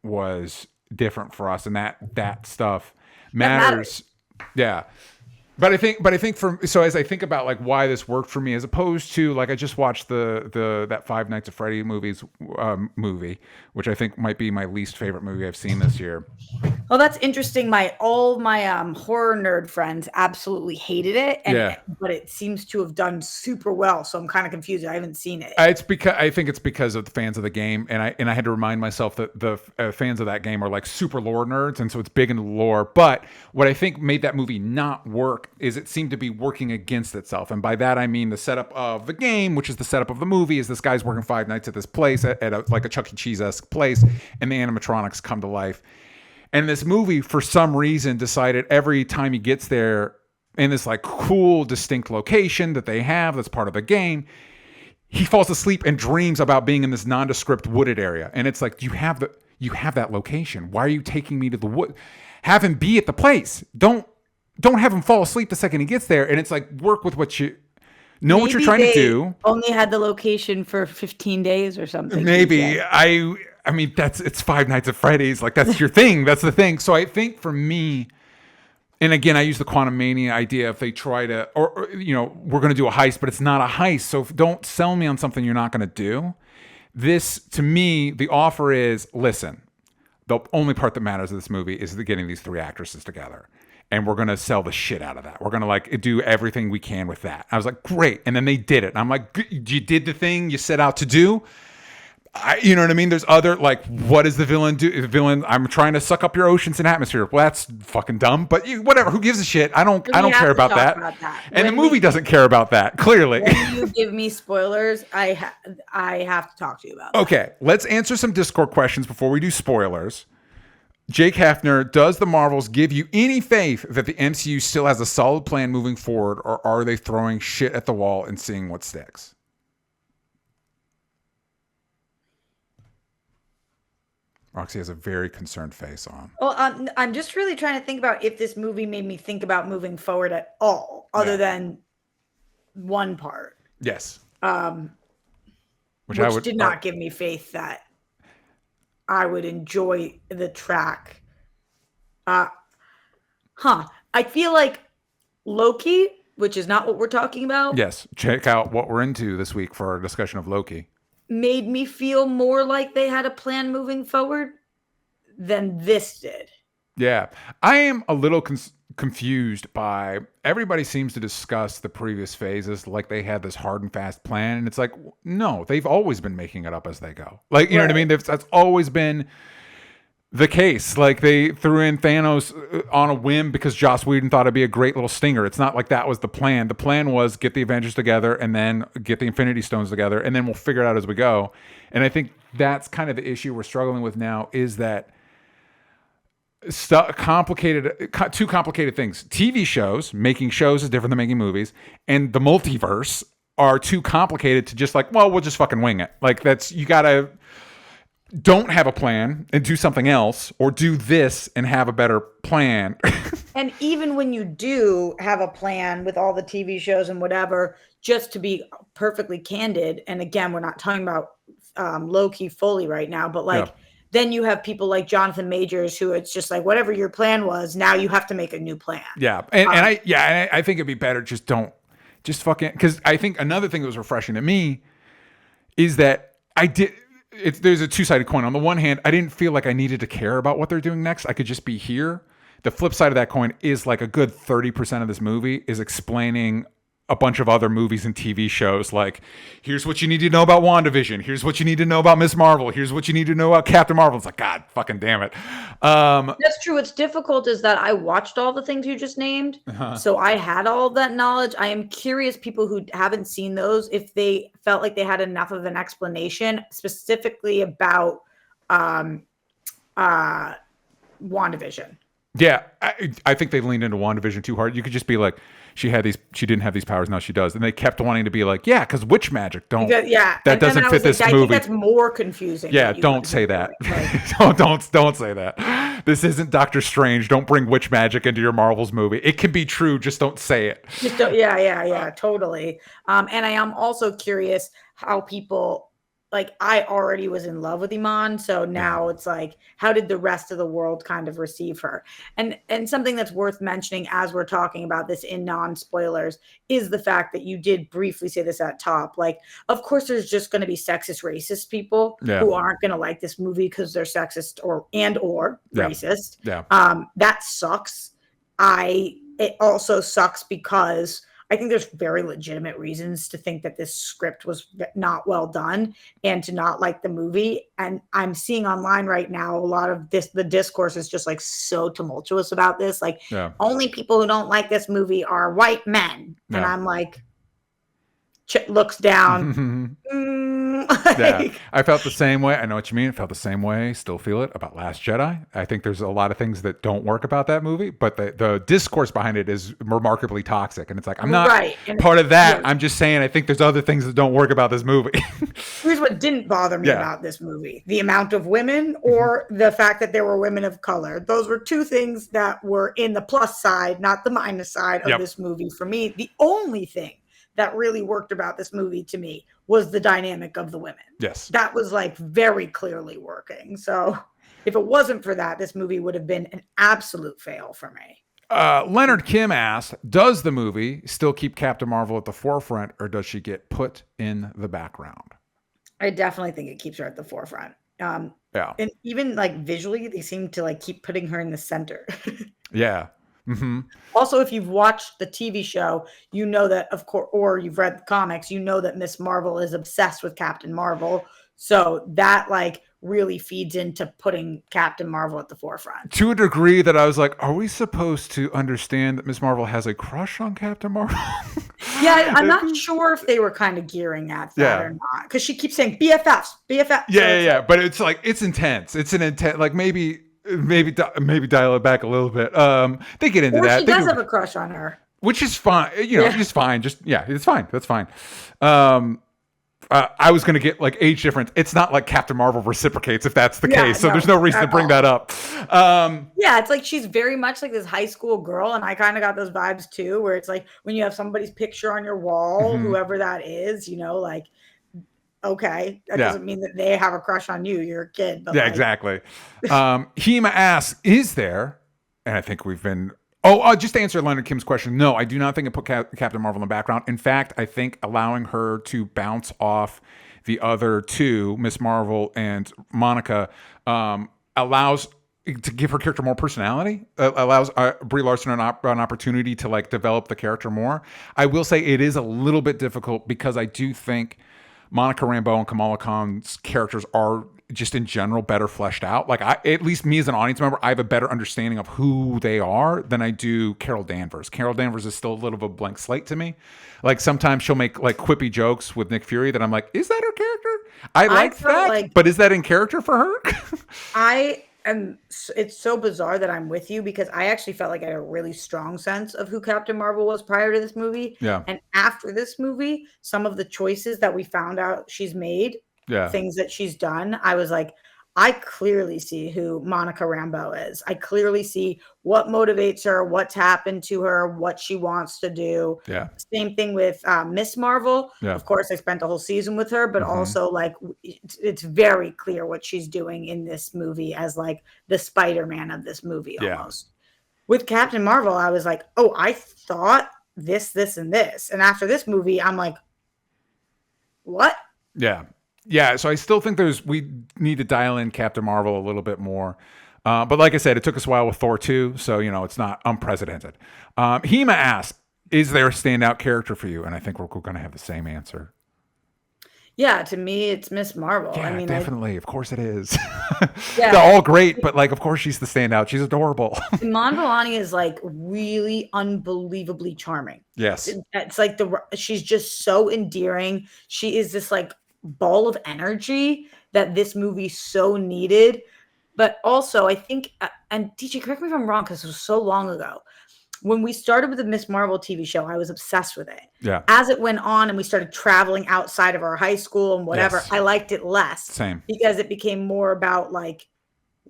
was different for us, and that stuff matters. Yeah. But I think so as I think about like why this worked for me, as opposed to like I just watched that Five Nights at Freddy movie, which I think might be my least favorite movie I've seen this year. Well, that's interesting. All my horror nerd friends absolutely hated it, but it seems to have done super well. So I'm kind of confused. I haven't seen it. I think it's because of the fans of the game, and I had to remind myself that the fans of that game are like super lore nerds, and so it's big into lore. But what I think made that movie not work is it seemed to be working against itself, and by that I mean the setup of the game, which is the setup of the movie, is this guy's working 5 nights at this place at like a Chuck E. Cheese-esque place, and the animatronics come to life. And this movie, for some reason, decided every time he gets there in this like cool, distinct location that they have that's part of the game, he falls asleep and dreams about being in this nondescript wooded area. And it's like, you have that location. Why are you taking me to the wood? Have him be at the place. Don't have him fall asleep the second he gets there. And it's like, work with what you know, what you're trying to do. Only had the location for 15 days or something. Maybe. I mean, it's Five Nights at Freddy's. Like, that's your thing. That's the thing. So I think for me, and again, I use the Quantum Mania idea. If they try to, or we're going to do a heist, but it's not a heist. So don't sell me on something you're not going to do. This, to me, the offer is, listen, the only part that matters of this movie is getting these 3 actresses together. And we're going to sell the shit out of that. We're going to like do everything we can with that. I was like, great. And then they did it. And I'm like, you did the thing you set out to do. You know what I mean? There's other, like, what does the villain do? The villain, I'm trying to suck up your oceans and atmosphere. Well, that's fucking dumb, but whatever. Who gives a shit? I don't care about that. And the movie doesn't care about that, clearly. When you give me spoilers, I have to talk to you about that. Okay, let's answer some Discord questions before we do spoilers. Jake Hefner, does the Marvels give you any faith that the MCU still has a solid plan moving forward, or are they throwing shit at the wall and seeing what sticks? Roxy has a very concerned face on. Well, I'm just really trying to think about if this movie made me think about moving forward at all, other than one part. Yes. Which did not give me faith that I would enjoy the track. I feel like Loki, which is not what we're talking about. Yes. Check out what we're into this week for our discussion of Loki. Made me feel more like they had a plan moving forward than this did. Yeah. I am a little confused by, everybody seems to discuss the previous phases like they had this hard and fast plan. And it's like, no, they've always been making it up as they go. Like, you know what I mean? That's always been the case. Like, they threw in Thanos on a whim because Joss Whedon thought it'd be a great little stinger. It's not like that was the plan. The plan was get the Avengers together and then get the Infinity Stones together, and then we'll figure it out as we go. And I think that's kind of the issue we're struggling with now, is that two complicated things. TV shows, making shows is different than making movies, and the multiverse are too complicated to just like, well, we'll just fucking wing it. Like, you gotta don't have a plan and do something else, or do this and have a better plan. And even when you do have a plan with all the TV shows and whatever, just to be perfectly candid, and again, we're not talking about Loki fully right now, but then you have people like Jonathan Majors, who it's just like, whatever your plan was, now you have to make a new plan. Yeah. And I think it'd be better just fucking, because I think another thing that was refreshing to me is that there's a two-sided coin. On the one hand, I didn't feel like I needed to care about what they're doing next. I could just be here. The flip side of that coin is like a good 30% of this movie is explaining a bunch of other movies and TV shows. Like, here's what you need to know about WandaVision. Here's what you need to know about Ms. Marvel. Here's what you need to know about Captain Marvel. It's like, God fucking damn it. That's true. What's difficult is that I watched all the things you just named. So I had all of that knowledge. I am curious, people who haven't seen those, if they felt like they had enough of an explanation specifically about WandaVision. Yeah, I think they leaned into WandaVision too hard. You could just be like, she didn't have these powers, now she does, and they kept wanting to be like, yeah, because witch magic that doesn't fit this movie. I think that's more confusing. Yeah, don't say that. Like, don't say that. This isn't Doctor Strange. Don't bring witch magic into your Marvels movie. It can be true, just don't say it. Totally. And I am also curious how people. Like, I already was in love with Iman, so now it's like, how did the rest of the world kind of receive her? And something that's worth mentioning as we're talking about this in non-spoilers is the fact that you did briefly say this at top. Like, of course, there's just going to be sexist, racist people who aren't going to like this movie because they're sexist or racist. Yeah. That sucks. It also sucks because I think there's very legitimate reasons to think that this script was not well done and to not like the movie. And I'm seeing online right now a lot of the discourse is just like so tumultuous about this. Like, only people who don't like this movie are white men. And I'm like, looks down. Yeah, I felt the same way. I know what you mean. I felt the same way. Still feel it about Last Jedi. I think there's a lot of things that don't work about that movie, but the discourse behind it is remarkably toxic. And it's like, I'm not part of that. I'm just saying, I think there's other things that don't work about this movie. Here's what didn't bother me about this movie: the amount of women, or the fact that there were women of color. Those were two things that were in the plus side, not the minus side of this movie for me. The only thing that really worked about this movie to me was the dynamic of the women. Yes. That was like very clearly working. So if it wasn't for that, this movie would have been an absolute fail for me. Leonard Kim asked, does the movie still keep Captain Marvel at the forefront, or does she get put in the background? I definitely think it keeps her at the forefront. And even like visually, they seem to like keep putting her in the center. Yeah. Mm-hmm. Also, if you've watched the TV show, you know that, of course, or you've read the comics, you know that Miss Marvel is obsessed with Captain Marvel. So that like really feeds into putting Captain Marvel at the forefront. To a degree that I was like, are we supposed to understand that Miss Marvel has a crush on Captain Marvel? Yeah, I'm not sure if they were kind of gearing at that or not. Because she keeps saying BFFs. Yeah. But it's like, it's intense. It's an intense, like maybe dial it back a little bit. They get into that. She does have a crush on her, which is fine. It's fine. It's fine. That's fine. I was going to get like age difference. It's not like Captain Marvel reciprocates if that's the case. So there's no reason to bring that up. It's like she's very much like this high school girl. And I kind of got those vibes too, where it's like when you have somebody's picture on your wall, whoever that is, like, okay, that doesn't mean that they have a crush on you. You're a kid. But exactly. Hema asks, is there, and I think we've been, just to answer Leonard Kim's question, no, I do not think it put Captain Marvel in the background. In fact, I think allowing her to bounce off the other two, Miss Marvel and Monica, allows to give her character more personality, allows Brie Larson an opportunity to like develop the character more. I will say it is a little bit difficult because I do think Monica Rambeau and Kamala Khan's characters are just in general better fleshed out. Like at least me as an audience member, I have a better understanding of who they are than I do Carol Danvers. Carol Danvers is still a little of a blank slate to me. Like sometimes she'll make like quippy jokes with Nick Fury that I'm like, is that her character? I like that, but is that in character for her? It's so bizarre that I'm with you because I actually felt like I had a really strong sense of who Captain Marvel was prior to this movie. Yeah. And after this movie, some of the choices that we found out she's made, things that she's done, I was like, I clearly see who Monica Rambeau is. I clearly see what motivates her, what's happened to her, what she wants to do. Yeah. Same thing with Miss Marvel. Yeah. Of course, I spent the whole season with her, but also like it's very clear what she's doing in this movie as like the Spider-Man of this movie almost. With Captain Marvel, I was like, oh, I thought this, and this. And after this movie, I'm like, what? Yeah. Yeah, so I still think we need to dial in Captain Marvel a little bit more. But like I said, it took us a while with Thor 2, so it's not unprecedented. Hema asked, is there a standout character for you? And I think we're going to have the same answer. Yeah, to me, it's Miss Marvel. Yeah, I mean, definitely. Of course it is. They're all great, but like, of course she's the standout. She's adorable. Iman Vellani is like really unbelievably charming. Yes. It's like she's just so endearing. She is this like ball of energy that this movie so needed. But also, I think, and DJ, correct me if I'm wrong, because it was so long ago. When we started with the Miss Marvel TV show, I was obsessed with it. Yeah. As it went on and we started traveling outside of our high school and whatever, Yes. I liked it less. Same. Because it became more about like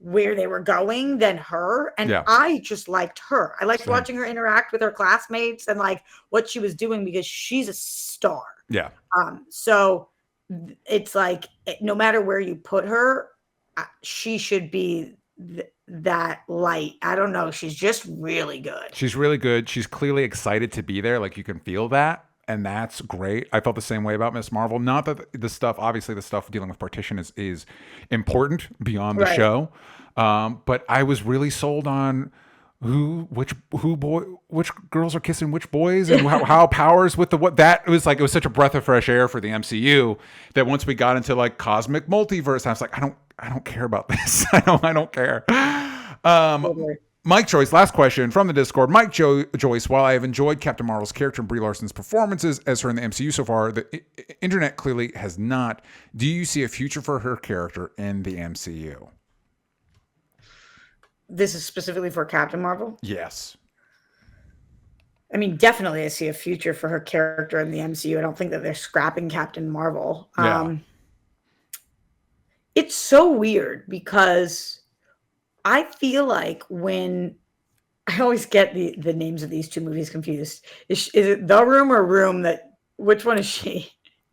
where they were going than her. And I just liked her. I liked watching her interact with her classmates and like what she was doing because she's a star. Yeah. So it's like no matter where you put her, she should be that light. I don't know. She's just really good. She's really good. She's clearly excited to be there. Like you can feel that. And that's great. I felt the same way about Miss Marvel. Not that the stuff, obviously the stuff dealing with partition is important beyond the show. But I was really sold on which girls are kissing which boys and how powers with what that was like. It was such a breath of fresh air for the MCU that once we got into like cosmic multiverse, I was like, I don't care about this. I don't care. Mike Joyce, last question from the Discord. Mike Joyce, while I have enjoyed Captain Marvel's character and Brie Larson's performances as her in the MCU so far, the internet clearly has not. Do you see a future for her character in the MCU? This is specifically for Captain Marvel? Yes. I mean, definitely I see a future for her character in the MCU. I don't think that they're scrapping Captain Marvel. It's so weird because I feel like when I always get the names of these two movies confused. Is it The Room or Room? Which one is she?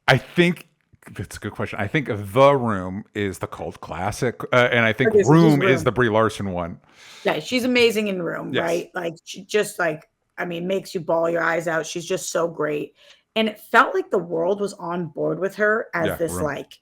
I think that's a good question. I think The Room is the cult classic, and I think Room is the Brie Larson one. Yeah, she's amazing in Room, right? Like she just makes you bawl your eyes out. She's just so great, and it felt like the world was on board with her as this Room. like.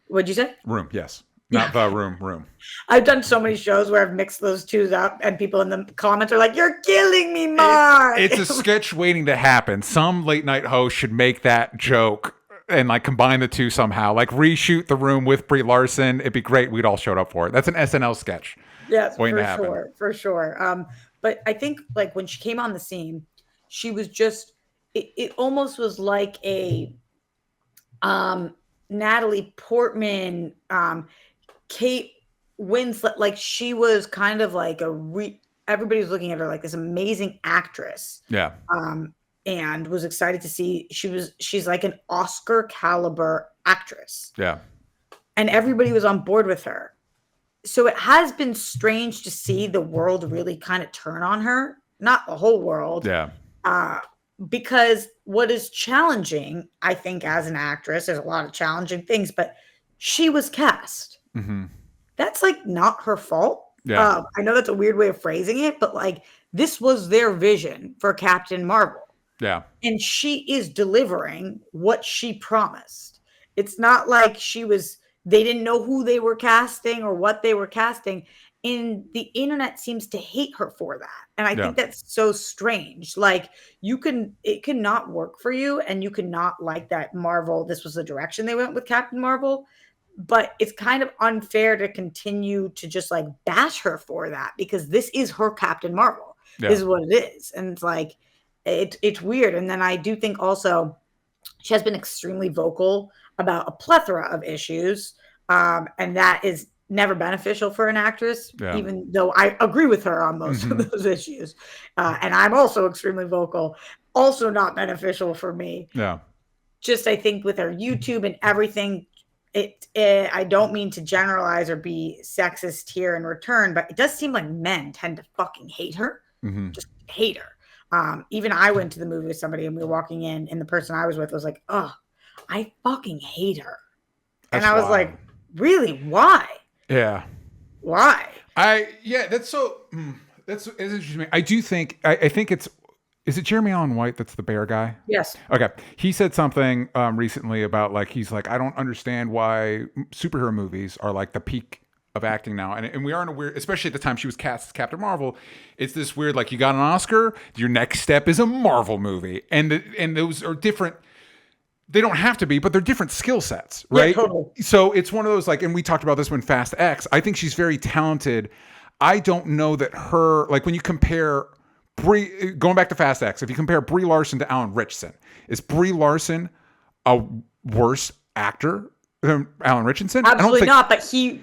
What'd you say? Room, yes. Not The Room, Room. I've done so many shows where I've mixed those two up and people in the comments are like, you're killing me, Mark. It's a sketch waiting to happen. Some late night host should make that joke and like combine the two somehow. Like reshoot The Room with Brie Larson. It'd be great. We'd all showed up for it. That's an SNL sketch. Yes, for sure. But I think like when she came on the scene, she was just, it almost was like a Natalie Portman, Kate Winslet, like she was kind of like everybody was looking at her like this amazing actress. Yeah. And was excited to see she's like an Oscar caliber actress. Yeah. And everybody was on board with her. So it has been strange to see the world really kind of turn on her. Not the whole world. Yeah. Because what is challenging, I think, as an actress, there's a lot of challenging things, but she was cast. Mm-hmm. That's like not her fault. Yeah. I know that's a weird way of phrasing it, but like this was their vision for Captain Marvel. Yeah. And she is delivering what she promised. It's not like they didn't know who they were casting or what they were casting. And the internet seems to hate her for that. And I think that's so strange. Like it cannot work for you and you cannot like that Marvel. This was the direction they went with Captain Marvel, but it's kind of unfair to continue to just like bash her for that because this is her Captain Marvel is what it is. And it's like, it's weird. And then I do think also she has been extremely vocal about a plethora of issues. And that is never beneficial for an actress, even though I agree with her on most of those issues. And I'm also extremely vocal, also not beneficial for me. Yeah. Just, I think with her YouTube and everything, I don't mean to generalize or be sexist here in return, but it does seem like men tend to fucking hate her. Mm-hmm. Just hate her. Even I went to the movie with somebody and we were walking in and the person I was with was like, oh, I fucking hate her. And I was like, really? Why? Yeah. Why? That's interesting. I do think, I think is it Jeremy Allen White that's the bear guy? Yes. Okay. He said something recently about like, he's like, I don't understand why superhero movies are like the peak of acting now. And we are in a weird, especially at the time she was cast as Captain Marvel, it's this weird, like you got an Oscar, your next step is a Marvel movie. And those are different. They don't have to be, but they're different skill sets, right? Yeah, totally. So it's one of those like, and we talked about this when Fast X, I think she's very talented. I don't know that her, like when you compare Brie, going back to Fast X, if you compare Brie Larson to Alan Ritchson, is Brie Larson a worse actor Alan Richardson? Absolutely not. But he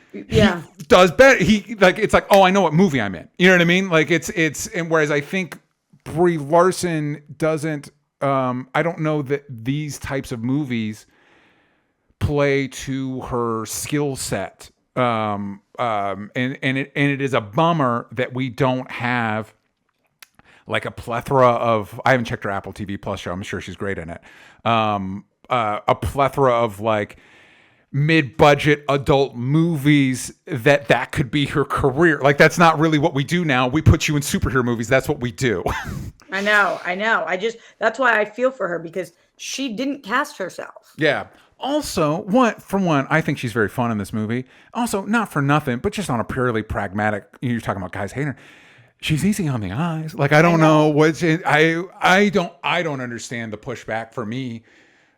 does better. He like it's like, oh, I know what movie I'm in. You know what I mean? Like it's and whereas I think Brie Larson doesn't. I don't know that these types of movies play to her skill set. And it is a bummer that we don't have like a plethora of. I haven't checked her Apple TV Plus show. I'm sure she's great in it. A plethora of like mid-budget adult movies that could be her career. Like that's not really what we do now. We put you in superhero movies. That's what we do. I know. That's why I feel for her, because she didn't cast herself. Yeah. Also, I think she's very fun in this movie. Also, not for nothing, but just on a purely pragmatic. You're talking about guys hating her. She's easy on the eyes. Like I don't know what's it. I don't understand the pushback for me.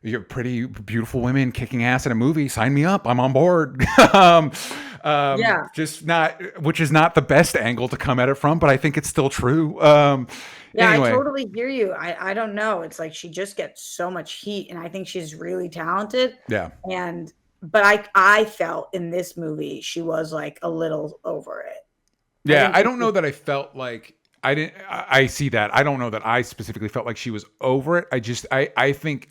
You have pretty beautiful women kicking ass in a movie. Sign me up. I'm on board. Just not, which is not the best angle to come at it from, but I think it's still true. Anyway. I totally hear you. I don't know. It's like she just gets so much heat, and I think she's really talented. Yeah. But I felt in this movie she was like a little over it. Yeah, I don't know that I felt like I see that. I don't know that I specifically felt like she was over it. I think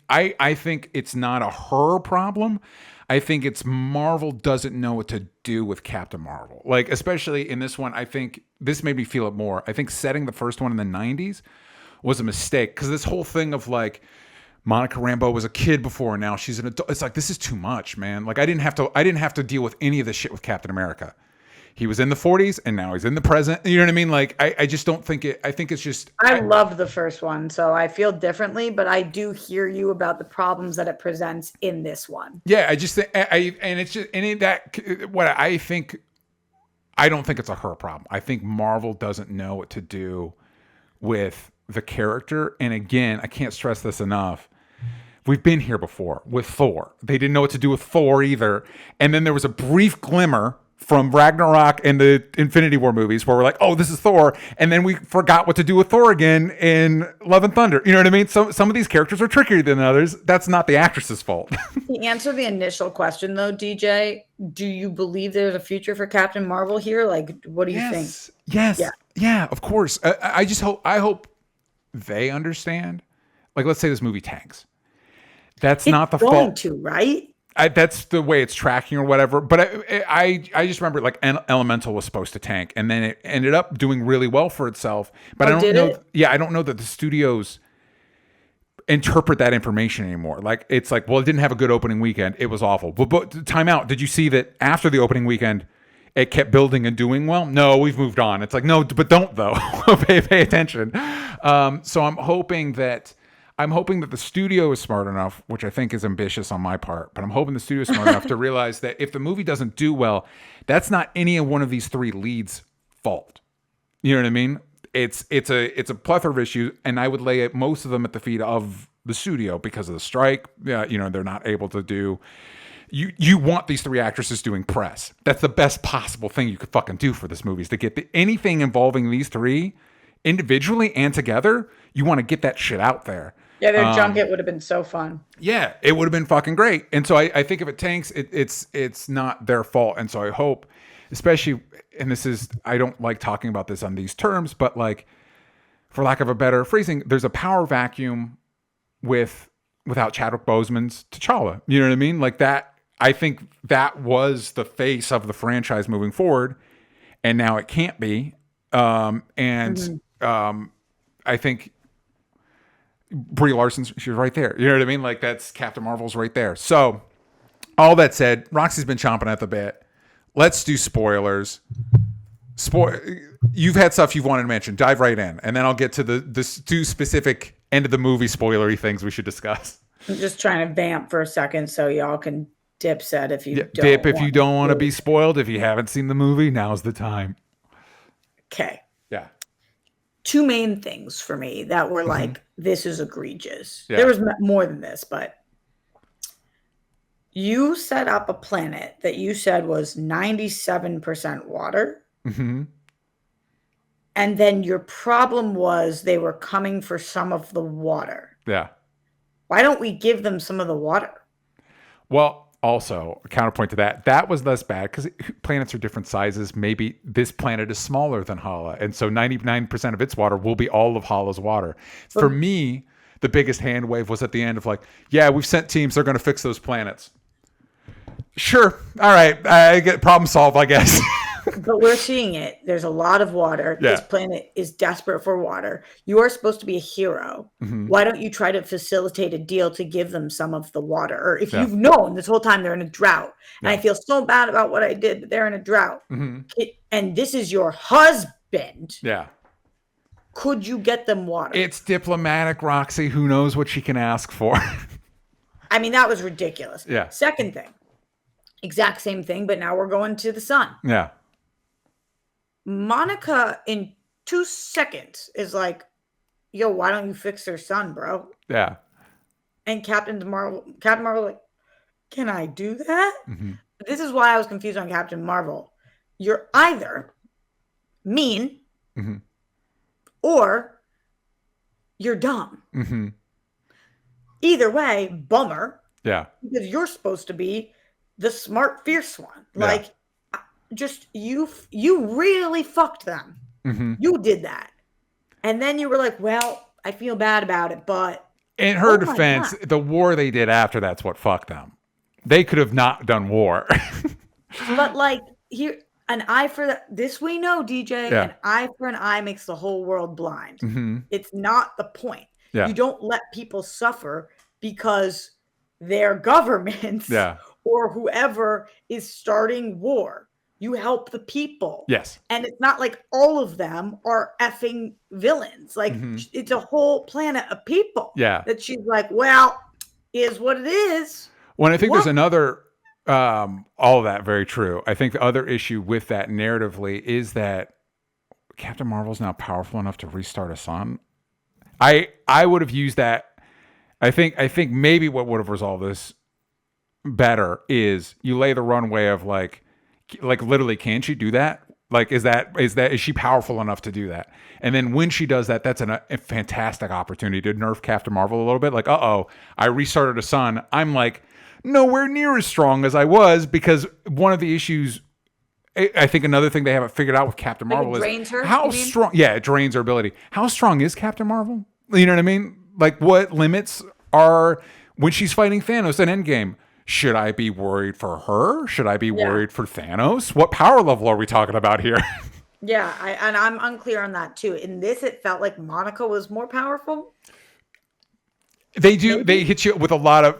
it's not a her problem. I think it's Marvel doesn't know what to do with Captain Marvel. Like, especially in this one, I think this made me feel it more. I think setting the first one in the 90s was a mistake, because this whole thing of like Monica Rambeau was a kid before, now she's an adult. It's like, this is too much, man. Like I didn't have to deal with any of this shit with Captain America. He was in the 40s and now he's in the present. You know what I mean? Like, I just don't think it. I think it's just. I loved the first one, so I feel differently, but I do hear you about the problems that it presents in this one. Yeah, I just think. And it's just. And what I think. I don't think it's a her problem. I think Marvel doesn't know what to do with the character. And again, I can't stress this enough. We've been here before with Thor. They didn't know what to do with Thor either. And then there was a brief glimmer from Ragnarok and the Infinity War movies where we're like, oh, this is Thor. And then we forgot what to do with Thor again in Love and Thunder. You know what I mean? So some of these characters are trickier than others. That's not the actress's fault. To answer the initial question though, DJ, do you believe there's a future for Captain Marvel here? Like, what do you think? Yes. Yeah, of course. I hope they understand. Like, let's say this movie tanks. It's not the fault. Right? That's the way it's tracking or whatever. But I just remember like Elemental was supposed to tank, and then it ended up doing really well for itself. But I don't know. Yeah, I don't know that the studios interpret that information anymore. Like it's like, well, it didn't have a good opening weekend. It was awful. But time out. Did you see that after the opening weekend, it kept building and doing well? No, we've moved on. It's like, no, but don't though. pay attention. So I'm hoping that the studio is smart enough, which I think is ambitious on my part, but I'm hoping the studio is smart enough to realize that if the movie doesn't do well, that's not any of one of these three leads' fault. You know what I mean? It's a plethora of issues, and I would lay most of them at the feet of the studio because of the strike. Yeah, you know, they're not able to do. You want these three actresses doing press. That's the best possible thing you could fucking do for this movie, is to get anything involving these three individually and together. You want to get that shit out there. Yeah, their junket would have been so fun. Yeah, it would have been fucking great. And so I think if it tanks, it's not their fault. And so I hope, especially, and this is, I don't like talking about this on these terms, but like, for lack of a better phrasing, there's a power vacuum without Chadwick Boseman's T'Challa. You know what I mean? Like that, I think that was the face of the franchise moving forward, and now it can't be. I think Brie Larson, she's right there. You know what I mean? Like that's Captain Marvel's right there. So all that said, Roxy's been chomping at the bit. Let's do spoilers. You've had stuff you've wanted to mention. Dive right in, and then I'll get to the two specific end of the movie spoilery things we should discuss. I'm just trying to vamp for a second so y'all can dip set if you dip if you don't want to be spoiled. If you haven't seen the movie, now's the time. Okay. Yeah. Two main things for me that were like, this is egregious. Yeah. There was more than this, but you set up a planet that you said was 97% water. Mm-hmm. And then your problem was they were coming for some of the water. Yeah. Why don't we give them some of the water? Well, also, a counterpoint to that, that was less bad because planets are different sizes. Maybe this planet is smaller than Hala, and so 99% of its water will be all of Hala's water. For me, the biggest hand wave was at the end of like, yeah, we've sent teams, they're going to fix those planets. Sure. All right. I get problem solved, I guess. But we're seeing it. There's a lot of water. Yeah. This planet is desperate for water. You are supposed to be a hero. Mm-hmm. Why don't you try to facilitate a deal to give them some of the water? Or if you've known this whole time they're in a drought, and I feel so bad about what I did, but they're in a drought, and this is your husband. Yeah. Could you get them water? It's diplomatic, Roxy. Who knows what she can ask for? I mean, that was ridiculous. Yeah. Second thing, exact same thing, but now we're going to the sun. Yeah. Monica in 2 seconds is like, yo, why don't you fix their son, bro? Yeah. And Captain Marvel like, can I do that? This is why I was confused on Captain Marvel. You're either mean or you're dumb. Either way, bummer. Yeah. Because you're supposed to be the smart, fierce one. Like, just you really fucked them. You did that. And then you were like, well, I feel bad about it, but in her defense, the war they did after that's what fucked them. They could have not done war. But like, here, an eye for this we know, DJ, an eye for an eye makes the whole world blind. It's not the point. You don't let people suffer because their governments or whoever is starting war. You help the people. Yes. And it's not like all of them are effing villains. Like, it's a whole planet of people. Yeah. That she's like, well, is what it is. Well, I think there's another, all of that very true. I think the other issue with that narratively is that Captain Marvel's now powerful enough to restart a sun. I would have used that. I think maybe what would have resolved this better is you lay the runway of like literally, can she do that? Like, is she powerful enough to do that? And then when she does that, that's a fantastic opportunity to nerf Captain Marvel a little bit. Like, I restarted a sun. I'm like nowhere near as strong as I was, because one of the issues, I think another thing they haven't figured out with Captain Marvel is how strong. Yeah, it drains her ability. How strong is Captain Marvel? You know what I mean? Like, what limits are when she's fighting Thanos in Endgame? Should I be worried for her? Should I be worried for Thanos? What power level are we talking about here? Yeah, I'm unclear on that too. In this, it felt like Monica was more powerful. They do. Maybe. They hit you with a lot of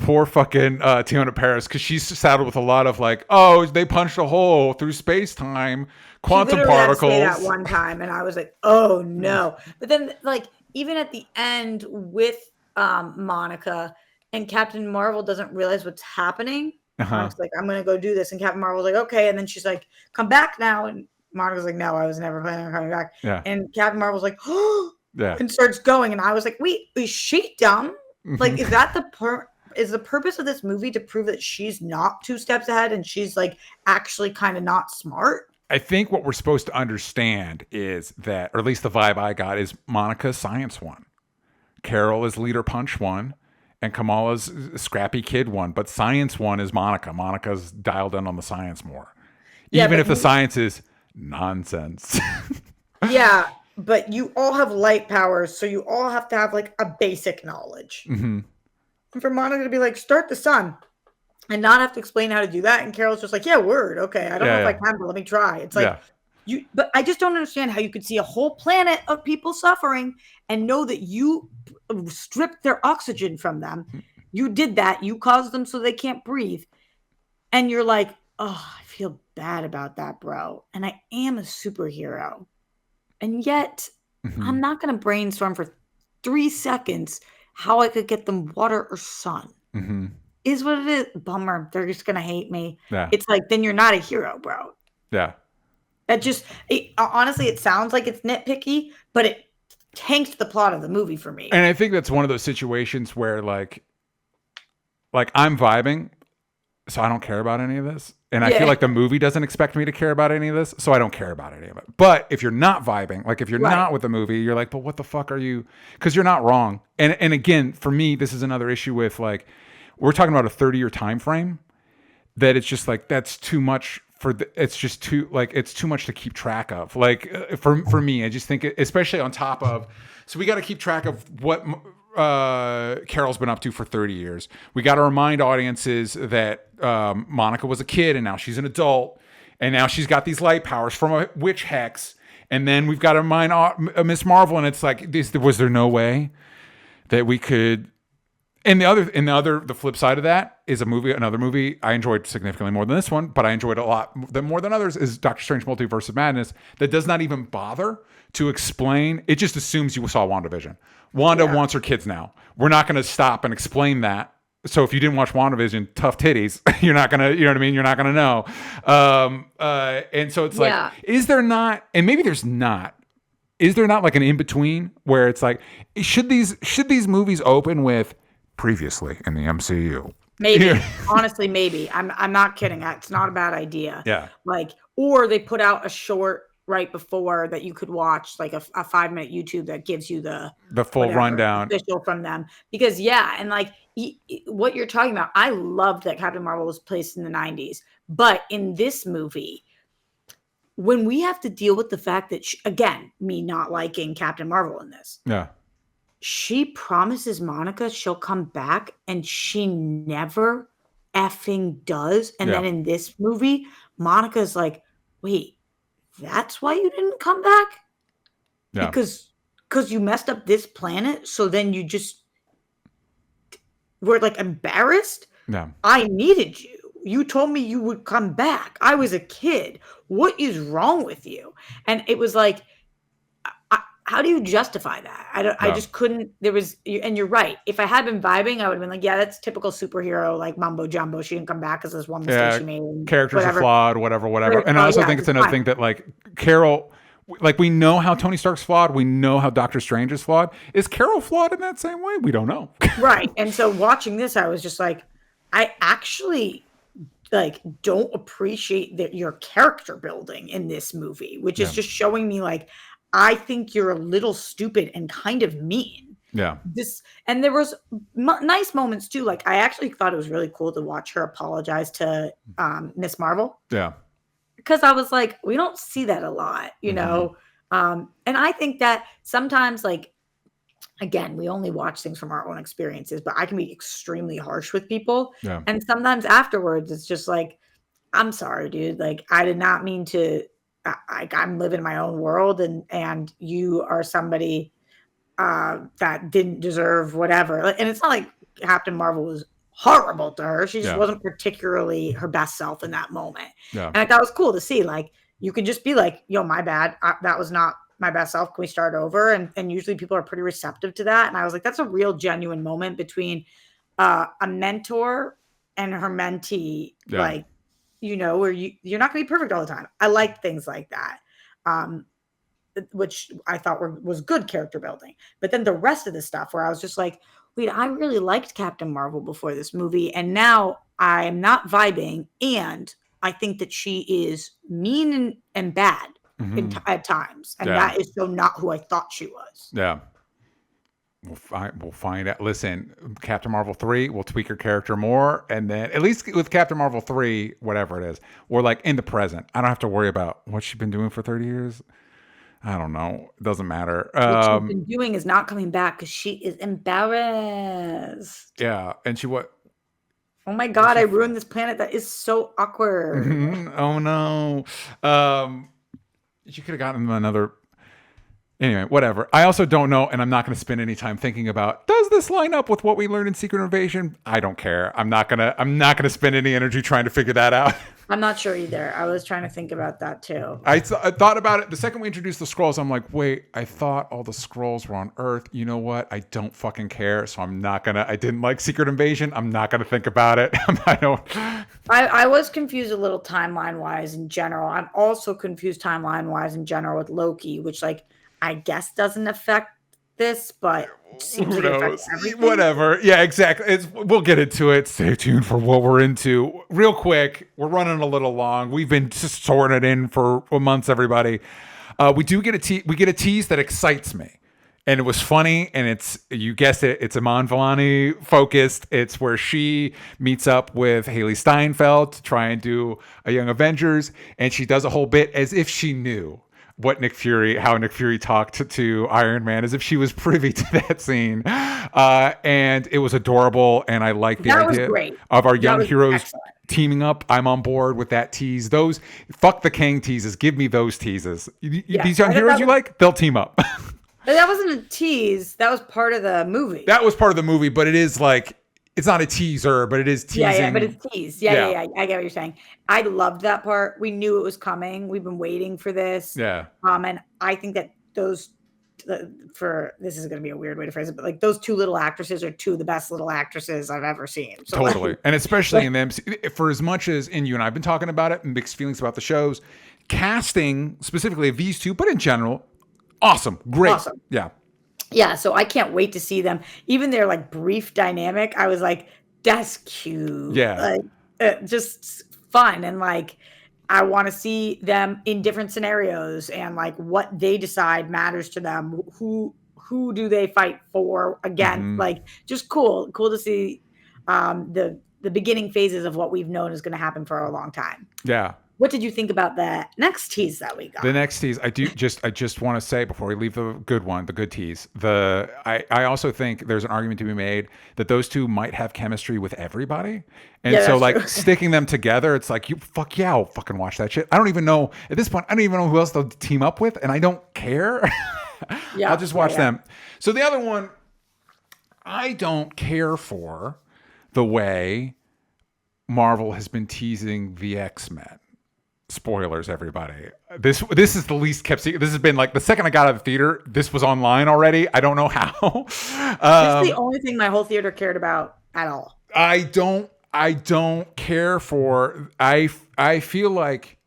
poor fucking Tiana Paris, because she's saddled with a lot of like, oh, they punched a hole through space time, quantum particles. Had to say that one time, and I was like, oh no. But then, like, even at the end with Monica. And Captain Marvel doesn't realize what's happening. Monica's like, I'm going to go do this. And Captain Marvel's like, okay. And then she's like, come back now. And Monica's like, no, I was never planning on coming back. Yeah. And Captain Marvel's like, oh, and starts going. And I was like, wait, is she dumb? Like, is that is the purpose of this movie to prove that she's not 2 steps ahead and she's like actually kind of not smart? I think what we're supposed to understand is that, or at least the vibe I got, is Monica's science one. Carol is leader punch one. And Kamala's scrappy kid one, but science one is Monica. Monica's dialed in on the science more. Even if the science is nonsense. Yeah, but you all have light powers, so you all have to have like a basic knowledge. And for Monica to be like, start the sun, and not have to explain how to do that, and Carol's just like, yeah, word, okay, I don't know if I can, but let me try. It's like, but I just don't understand how you could see a whole planet of people suffering and know that you stripped their oxygen from them. You did that. You caused them so they can't breathe. And you're like, oh, I feel bad about that, bro. And I am a superhero. And yet I'm not going to brainstorm for 3 seconds how I could get them water or sun. Is what it is. Bummer. They're just going to hate me. Yeah. It's like, then you're not a hero, bro. Yeah. That just, honestly, it sounds like it's nitpicky, but it tanks the plot of the movie for me. And I think that's one of those situations where like I'm vibing, so I don't care about any of this. And I feel like the movie doesn't expect me to care about any of this, so I don't care about any of it. But if you're not vibing, like if you're not with the movie, you're like, but what the fuck are you? Because you're not wrong. And again, for me, this is another issue with like, we're talking about a 30-year time frame, that it's just like, that's too much it's just too, like, it's too much to keep track of. Like, for me, I just think, especially on top of, so we got to keep track of what Carol's been up to for 30 years. We got to remind audiences that Monica was a kid and now she's an adult, and now she's got these light powers from a witch hex. And then we've got to remind Miss Marvel, and it's like, was there no way that we could? And the flip side of that is another movie I enjoyed significantly more than this one, but I enjoyed a lot more than others, is Doctor Strange Multiverse of Madness, that does not even bother to explain. It just assumes you saw WandaVision. Wanda wants her kids now. We're not going to stop and explain that. So if you didn't watch WandaVision, tough titties, you're not going to, you know what I mean? You're not going to know. And so it's like, is there not, and maybe there's not, is there not like an in-between where it's like, should these movies open with previously in the MCU? Maybe. Honestly, maybe. I'm not kidding. It's not a bad idea. Yeah. Like, or they put out a short right before that you could watch, like a 5-minute YouTube that gives you the full rundown official from them. Because and like what you're talking about, I loved that Captain Marvel was placed in the 90s. But in this movie, when we have to deal with the fact that again, me not liking Captain Marvel in this. Yeah. She promises Monica she'll come back, and she never effing does. And then in this movie, Monica's like, wait, that's why you didn't come back? Yeah. Because you messed up this planet, so then you just were like embarrassed? Yeah. I needed you. You told me you would come back. I was a kid. What is wrong with you? And it was like, how do you justify that? I just couldn't. There was, and you're right. If I had been vibing, I would have been like, yeah, that's typical superhero, like mumbo jumbo. She didn't come back because there's one mistake she made. Characters are flawed, whatever. And I also think it's another thing that, like, Carol, like, we know how Tony Stark's flawed. We know how Doctor Strange is flawed. Is Carol flawed in that same way? We don't know. Right. And so watching this, I was just like, I actually don't appreciate your character building in this movie, which is just showing me like, I think you're a little stupid and kind of mean. Yeah. And there was nice moments too. Like, I actually thought it was really cool to watch her apologize to Miss Marvel. Yeah. Because I was like, we don't see that a lot, you know? And I think that sometimes, like, again, we only watch things from our own experiences, but I can be extremely harsh with people. Yeah. And sometimes afterwards, it's just like, I'm sorry, dude. Like, I did not mean to. I'm living my own world, and you are somebody that didn't deserve whatever. And it's not like Captain Marvel was horrible to her. She just wasn't particularly her best self in that moment. Yeah. And I thought it was cool to see, like, you could just be like, yo, my bad. That was not my best self. Can we start over? And usually people are pretty receptive to that. And I was like, that's a real genuine moment between a mentor and her mentee. Yeah. Like, you know, where you're not going to be perfect all the time. I like things like that, which I thought was good character building. But then the rest of the stuff where I was just like, wait, I really liked Captain Marvel before this movie, and now I'm not vibing, and I think that she is mean and bad at times, and that is so not who I thought she was. Yeah. We'll find out. Listen, Captain Marvel 3, we'll tweak her character more. And then, at least with Captain Marvel 3, whatever it is, we're like in the present. I don't have to worry about what she's been doing for 30 years. I don't know. It doesn't matter. What she's been doing is not coming back because she is embarrassed. Yeah. And what? Oh my God, I ruined this planet. That is so awkward. Oh no. You could have gotten another. Anyway, whatever. I also don't know, and I'm not going to spend any time thinking about, does this line up with what we learned in Secret Invasion? I don't care. I'm not gonna spend any energy trying to figure that out. I'm not sure either. I was trying to think about that too. I thought about it the second we introduced the Skrulls. I'm like, wait, I thought all the Skrulls were on Earth. You know what? I don't fucking care. So I didn't like Secret Invasion. I'm not gonna think about it. I was confused a little timeline wise in general. I'm also confused timeline wise in general with Loki, which, like, I guess doesn't affect this, but seems like it affects everything. Whatever. Yeah, exactly. We'll get into it. Stay tuned for what we're into. Real quick, we're running a little long. We've been just sorting it in for months, everybody. We get a tease that excites me. And it was funny, and you guessed it, it's Iman Vellani focused. It's where she meets up with Haley Steinfeld to try and do a Young Avengers, and she does a whole bit as if she knew how Nick Fury talked to Iron Man, as if she was privy to that scene. And it was adorable, and I like the idea of our young heroes excellent. Teaming up. I'm on board with that tease. Those fuck the Kang teases. Give me those teases. These young heroes you like, they'll team up. But that wasn't a tease. That was part of the movie. That was part of the movie, but it is like, it's not a teaser, but it is teasing. Yeah, but it's teased. Yeah. I get what you're saying. I loved that part. We knew it was coming. We've been waiting for this. Yeah. And I think that this is going to be a weird way to phrase it, but like those two little actresses are two of the best little actresses I've ever seen. So totally. Like, and especially in them, for as much as you and I have been talking about it, mixed feelings about the shows, casting specifically of these two, but in general, awesome. Great. Awesome. Yeah. So I can't wait to see them. Even their like brief dynamic, I was like, that's cute. Yeah. Like, just fun. And like, I want to see them in different scenarios and like what they decide matters to them. Who do they fight for again? Mm-hmm. Like, just cool to see the beginning phases of what we've known is going to happen for a long time. Yeah. What did you think about the next tease that we got? The next tease, I just want to say before we leave the good tease, I also think there's an argument to be made that those two might have chemistry with everybody. And so like sticking them together, it's like, I'll fucking watch that shit. I don't even know at this point, I don't even know who else they'll team up with, and I don't care. I'll just watch them. So the other one, I don't care for the way Marvel has been teasing the X-Men. Spoilers, everybody. This is the least kept secret. This has been like the second I got out of the theater, this was online already. I don't know how. This is the only thing my whole theater cared about at all. I don't care for. I feel like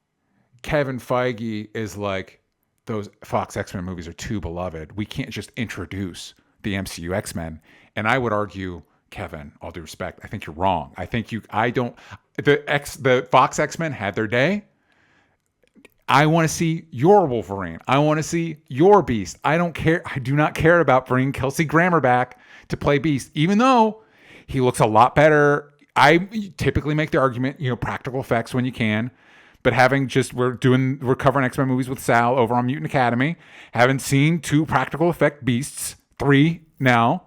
Kevin Feige is like, those Fox X-Men movies are too beloved. We can't just introduce the MCU X-Men. And I would argue, Kevin, all due respect, I think you're wrong. The Fox X-Men had their day. I want to see your Wolverine. I want to see your Beast. I don't care. I do not care about bringing Kelsey Grammer back to play Beast, even though he looks a lot better. I typically make the argument, practical effects when you can, but we're covering X-Men movies with Sal over on Mutant Academy. Haven't seen 2 practical effect Beasts, 3 now.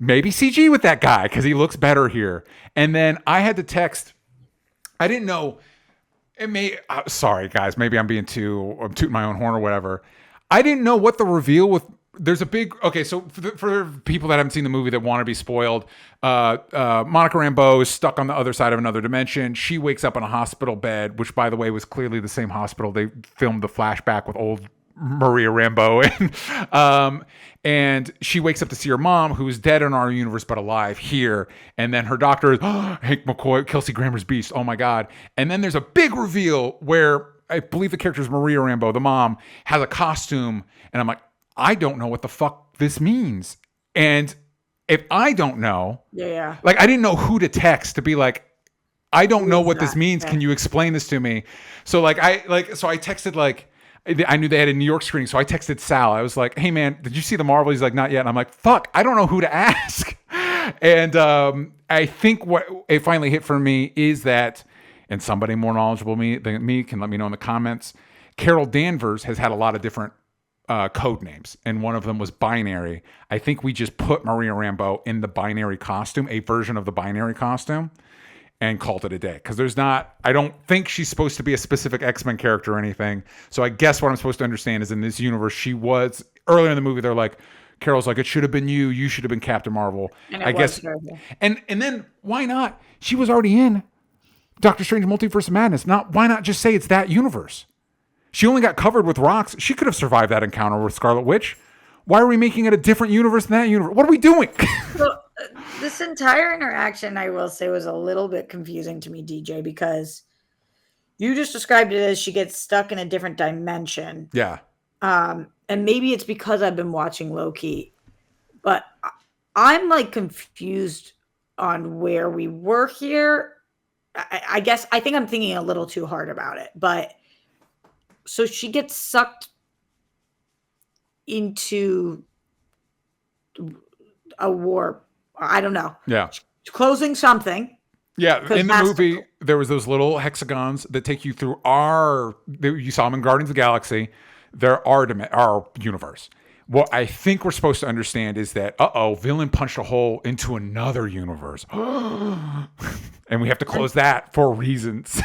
Maybe CG with that guy because he looks better here. And then I had to text. I didn't know. Sorry guys, maybe I'm tooting my own horn or whatever. I didn't know what the reveal with. There's a big. Okay, so for people that haven't seen the movie that want to be spoiled, Monica Rambeau is stuck on the other side of another dimension. She wakes up in a hospital bed, which by the way was clearly the same hospital they filmed the flashback with old Maria Rambeau. And she wakes up to see her mom, who is dead in our universe but alive here. And then her doctor is Hank McCoy, Kelsey Grammer's Beast. Oh my God. And then there's a big reveal where I believe the character is Maria Rambeau, the mom, has a costume. And I'm like, I don't know what the fuck this means. And if I don't know, like I didn't know who to text to be like, I don't know what this means. Can you explain this to me? So I texted like, I knew they had a New York screening, so I texted Sal. I was like, hey, man, did you see the Marvel? He's like, not yet. And I'm like, fuck, I don't know who to ask. And I think what it finally hit for me is that, and somebody more knowledgeable than me can let me know in the comments, Carol Danvers has had a lot of different code names, and one of them was Binary. I think we just put Maria Rambeau in the Binary costume, a version of the Binary costume, and called it a day. Because I don't think she's supposed to be a specific X-Men character or anything. So I guess what I'm supposed to understand is in this universe, she was, earlier in the movie, they're like, Carol's like, it should have been you should have been Captain Marvel. And I guess. And then why not? She was already in Doctor Strange Multiverse of Madness. Why not just say it's that universe? She only got covered with rocks. She could have survived that encounter with Scarlet Witch. Why are we making it a different universe than that universe? What are we doing? Well, this entire interaction, I will say, was a little bit confusing to me, DJ, because you just described it as she gets stuck in a different dimension. Yeah. And maybe it's because I've been watching Loki, but I'm like confused on where we were here. I guess I think I'm thinking a little too hard about it, but so she gets sucked into a war. I don't know. Yeah. Closing something. Yeah, in the movie, there was those little hexagons that take you through you saw them in Guardians of the Galaxy. They're our universe. What I think we're supposed to understand is that, villain punched a hole into another universe. And we have to close that for reasons.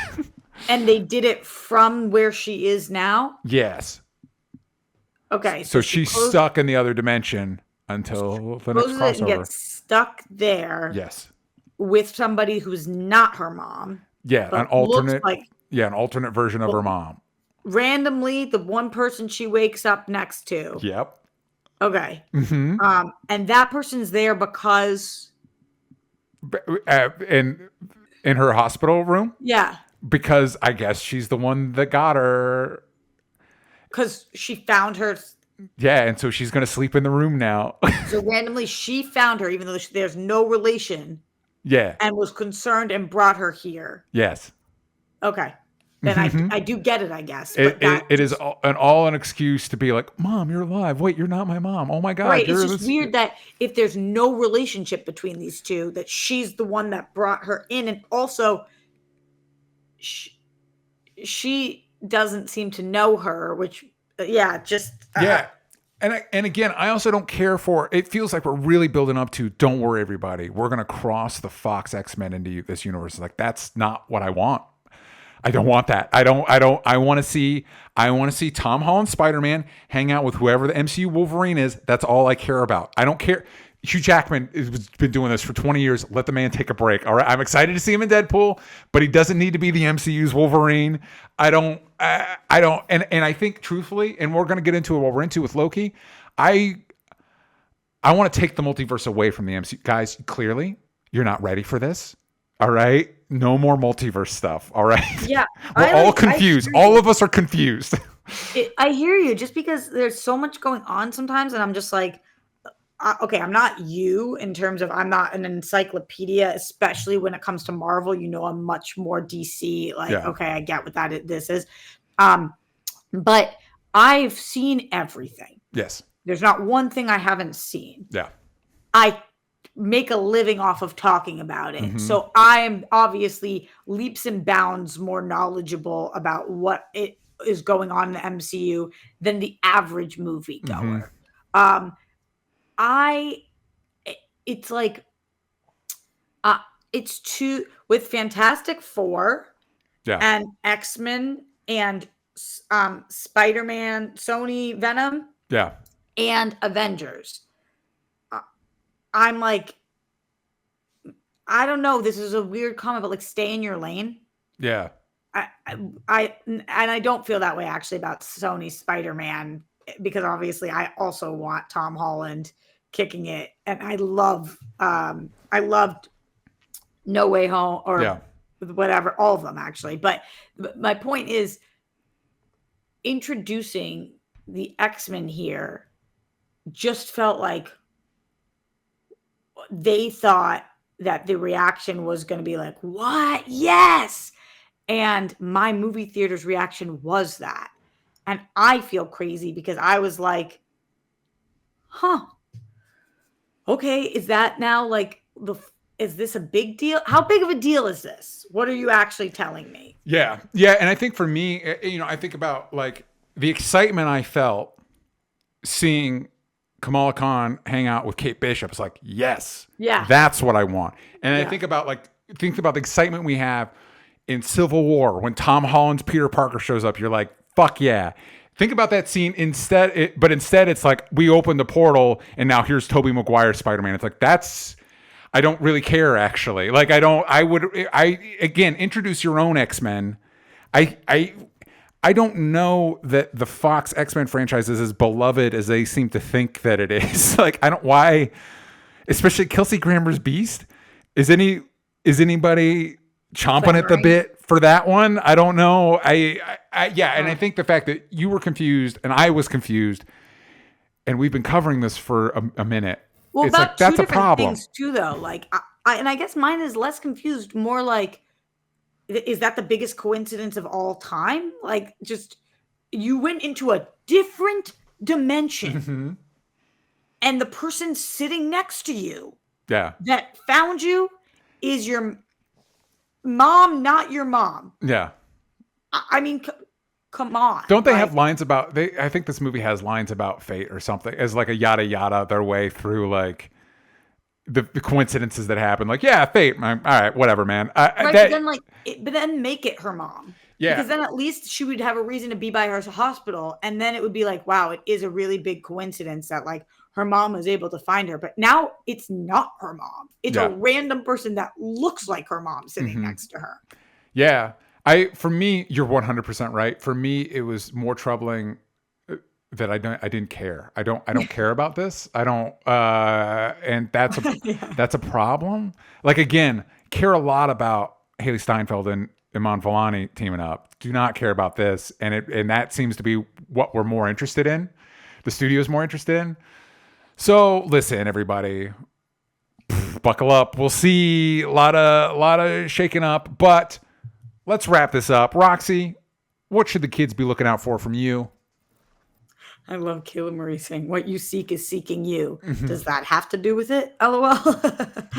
And they did it from where she is now? Yes. Okay. So she's stuck in the other dimension until the next crossover. And gets stuck there. Yes. With somebody who's not her mom. Yeah, an alternate version of her mom. Randomly, the one person she wakes up next to. Yep. Okay. Mm-hmm. And that person's there because in her hospital room? Yeah. Because I guess she's the one that got her. Because she found her. Yeah, and so she's going to sleep in the room now. So randomly she found her, even though there's no relation. Yeah. And was concerned and brought her here. Yes. Okay. Then I do get it, I guess. But it is an excuse to be like, Mom, you're alive. Wait, you're not my mom. Oh my God. Right. It's just weird that if there's no relationship between these two, that she's the one that brought her in. And also, she doesn't seem to know her, which, yeah. And again, I also don't care for, it feels like we're really building up to, don't worry, everybody. We're going to cross the Fox X-Men into this universe. Like, that's not what I want. I don't want that. I want to see Tom Holland Spider-Man hang out with whoever the MCU Wolverine is. That's all I care about. I don't care. Hugh Jackman has been doing this for 20 years. Let the man take a break. All right. I'm excited to see him in Deadpool, but he doesn't need to be the MCU's Wolverine. I don't. And I think truthfully, and we're going to get into what we're into with Loki. I want to take the multiverse away from the MCU. Guys, clearly you're not ready for this. All right. No more multiverse stuff. All right. Yeah. We're all confused. All of us are confused. I hear you, just because there's so much going on sometimes. And I'm just like, okay, I'm not you in terms of, I'm not an encyclopedia, especially when it comes to Marvel. You know, I'm much more DC. Like, okay, I get what this is. But I've seen everything. Yes. There's not one thing I haven't seen. Yeah. I make a living off of talking about it. Mm-hmm. So I'm obviously leaps and bounds more knowledgeable about what it is going on in the MCU than the average moviegoer. Mm-hmm. It's like, it's too, with Fantastic Four and X-Men and Spider-Man, Sony, Venom, and Avengers. I'm like, I don't know. This is a weird comment, but like, stay in your lane. Yeah. I don't feel that way actually about Sony Spider-Man, because obviously I also want Tom Holland kicking it, and I loved No Way Home or whatever, all of them actually. But my point is, introducing the X-Men here just felt like they thought that the reaction was going to be like, what? Yes. And my movie theater's reaction was that. And I feel crazy because I was like, okay, is that now like is this a big deal? How big of a deal is this? What are you actually telling me? Yeah. Yeah. And I think for me, I think about like the excitement I felt seeing Kamala Khan hang out with Kate Bishop. It's like, yes, that's what I want. And I think about the excitement we have in Civil War when Tom Holland's Peter Parker shows up. You're like, fuck yeah. Think about that scene instead it's like we opened the portal and now here's Tobey Maguire's Spider-Man. It's like, I don't really care actually. Like again, introduce your own X-Men. I don't know that the Fox X-Men franchise is as beloved as they seem to think that it is. Like, why, especially Kelsey Grammer's Beast. Is anybody chomping at the bit for that one? I don't know. And I think the fact that you were confused and I was confused, and we've been covering this for a minute. Well, it's about like, that's two a problem. Things too, though. Like, I guess mine is less confused, more like, is that the biggest coincidence of all time? Like, just, you went into a different dimension and the person sitting next to you that found you is your mom, not your mom. Yeah. I mean, come on. Don't they have lines about, I think this movie has lines about fate or something as like a yada yada their way through like the coincidences that happen. Like, yeah, fate. All right, whatever, man. But then make it her mom. Yeah. Because then at least she would have a reason to be by her hospital. And then it would be like, wow, it is a really big coincidence that like her mom was able to find her. But now it's not her mom. It's a random person that looks like her mom sitting next to her. Yeah. For me, you're 100% right. For me, it was more troubling that I didn't care. I don't care about this. I don't, and that's a problem. Like, again, care a lot about Haley Steinfeld and Iman Vellani teaming up. Do not care about this. And that seems to be what we're more interested in. The studio's more interested in. So listen, everybody, buckle up. We'll see a lot of shaking up, but let's wrap this up. Roxy, what should the kids be looking out for from you? I love Kayla Marie saying, what you seek is seeking you. Does that have to do with it? LOL.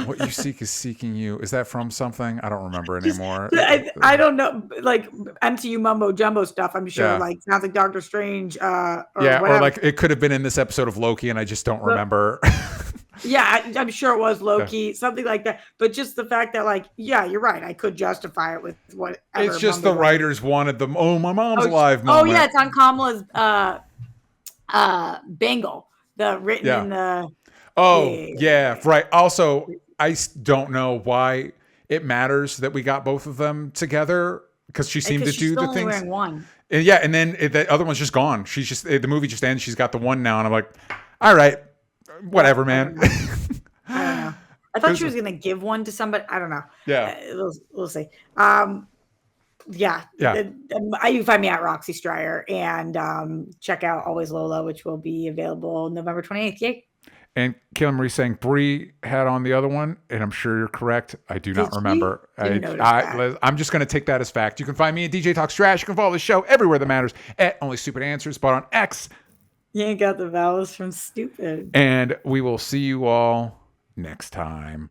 What you seek is seeking you. Is that from something? I don't remember anymore. I don't know. Like MCU mumbo jumbo stuff, I'm sure. Like sounds like Doctor Strange. Or like it could have been in this episode of Loki and I just don't remember. I'm sure it was Loki, something like that. But just the fact that, like, yeah, you're right. I could justify it with whatever. It's just the writers wanted them. Oh, my mom's alive moment. Oh, yeah, it's on Kamala's bangle. The written in the. Oh, yeah, right. Also, I don't know why it matters that we got both of them together because she seemed to do the things. Wearing one. And then the other one's just gone. She's just the movie just ends. She's got the one now, and I'm like, all right. Whatever, man. I don't know. I thought she was going to give one to somebody. I don't know. Yeah. We'll see. You can find me at Roxy Stryer and check out Always Lola, which will be available November 28th. Yay. And Kayla Marie saying Brie had on the other one, and I'm sure you're correct. I do not remember. I'm just going to take that as fact. You can find me at DJ Talks Trash. You can follow the show everywhere that matters at Only Stupid Answers, but on X. You ain't got the vowels from stupid. And we will see you all next time.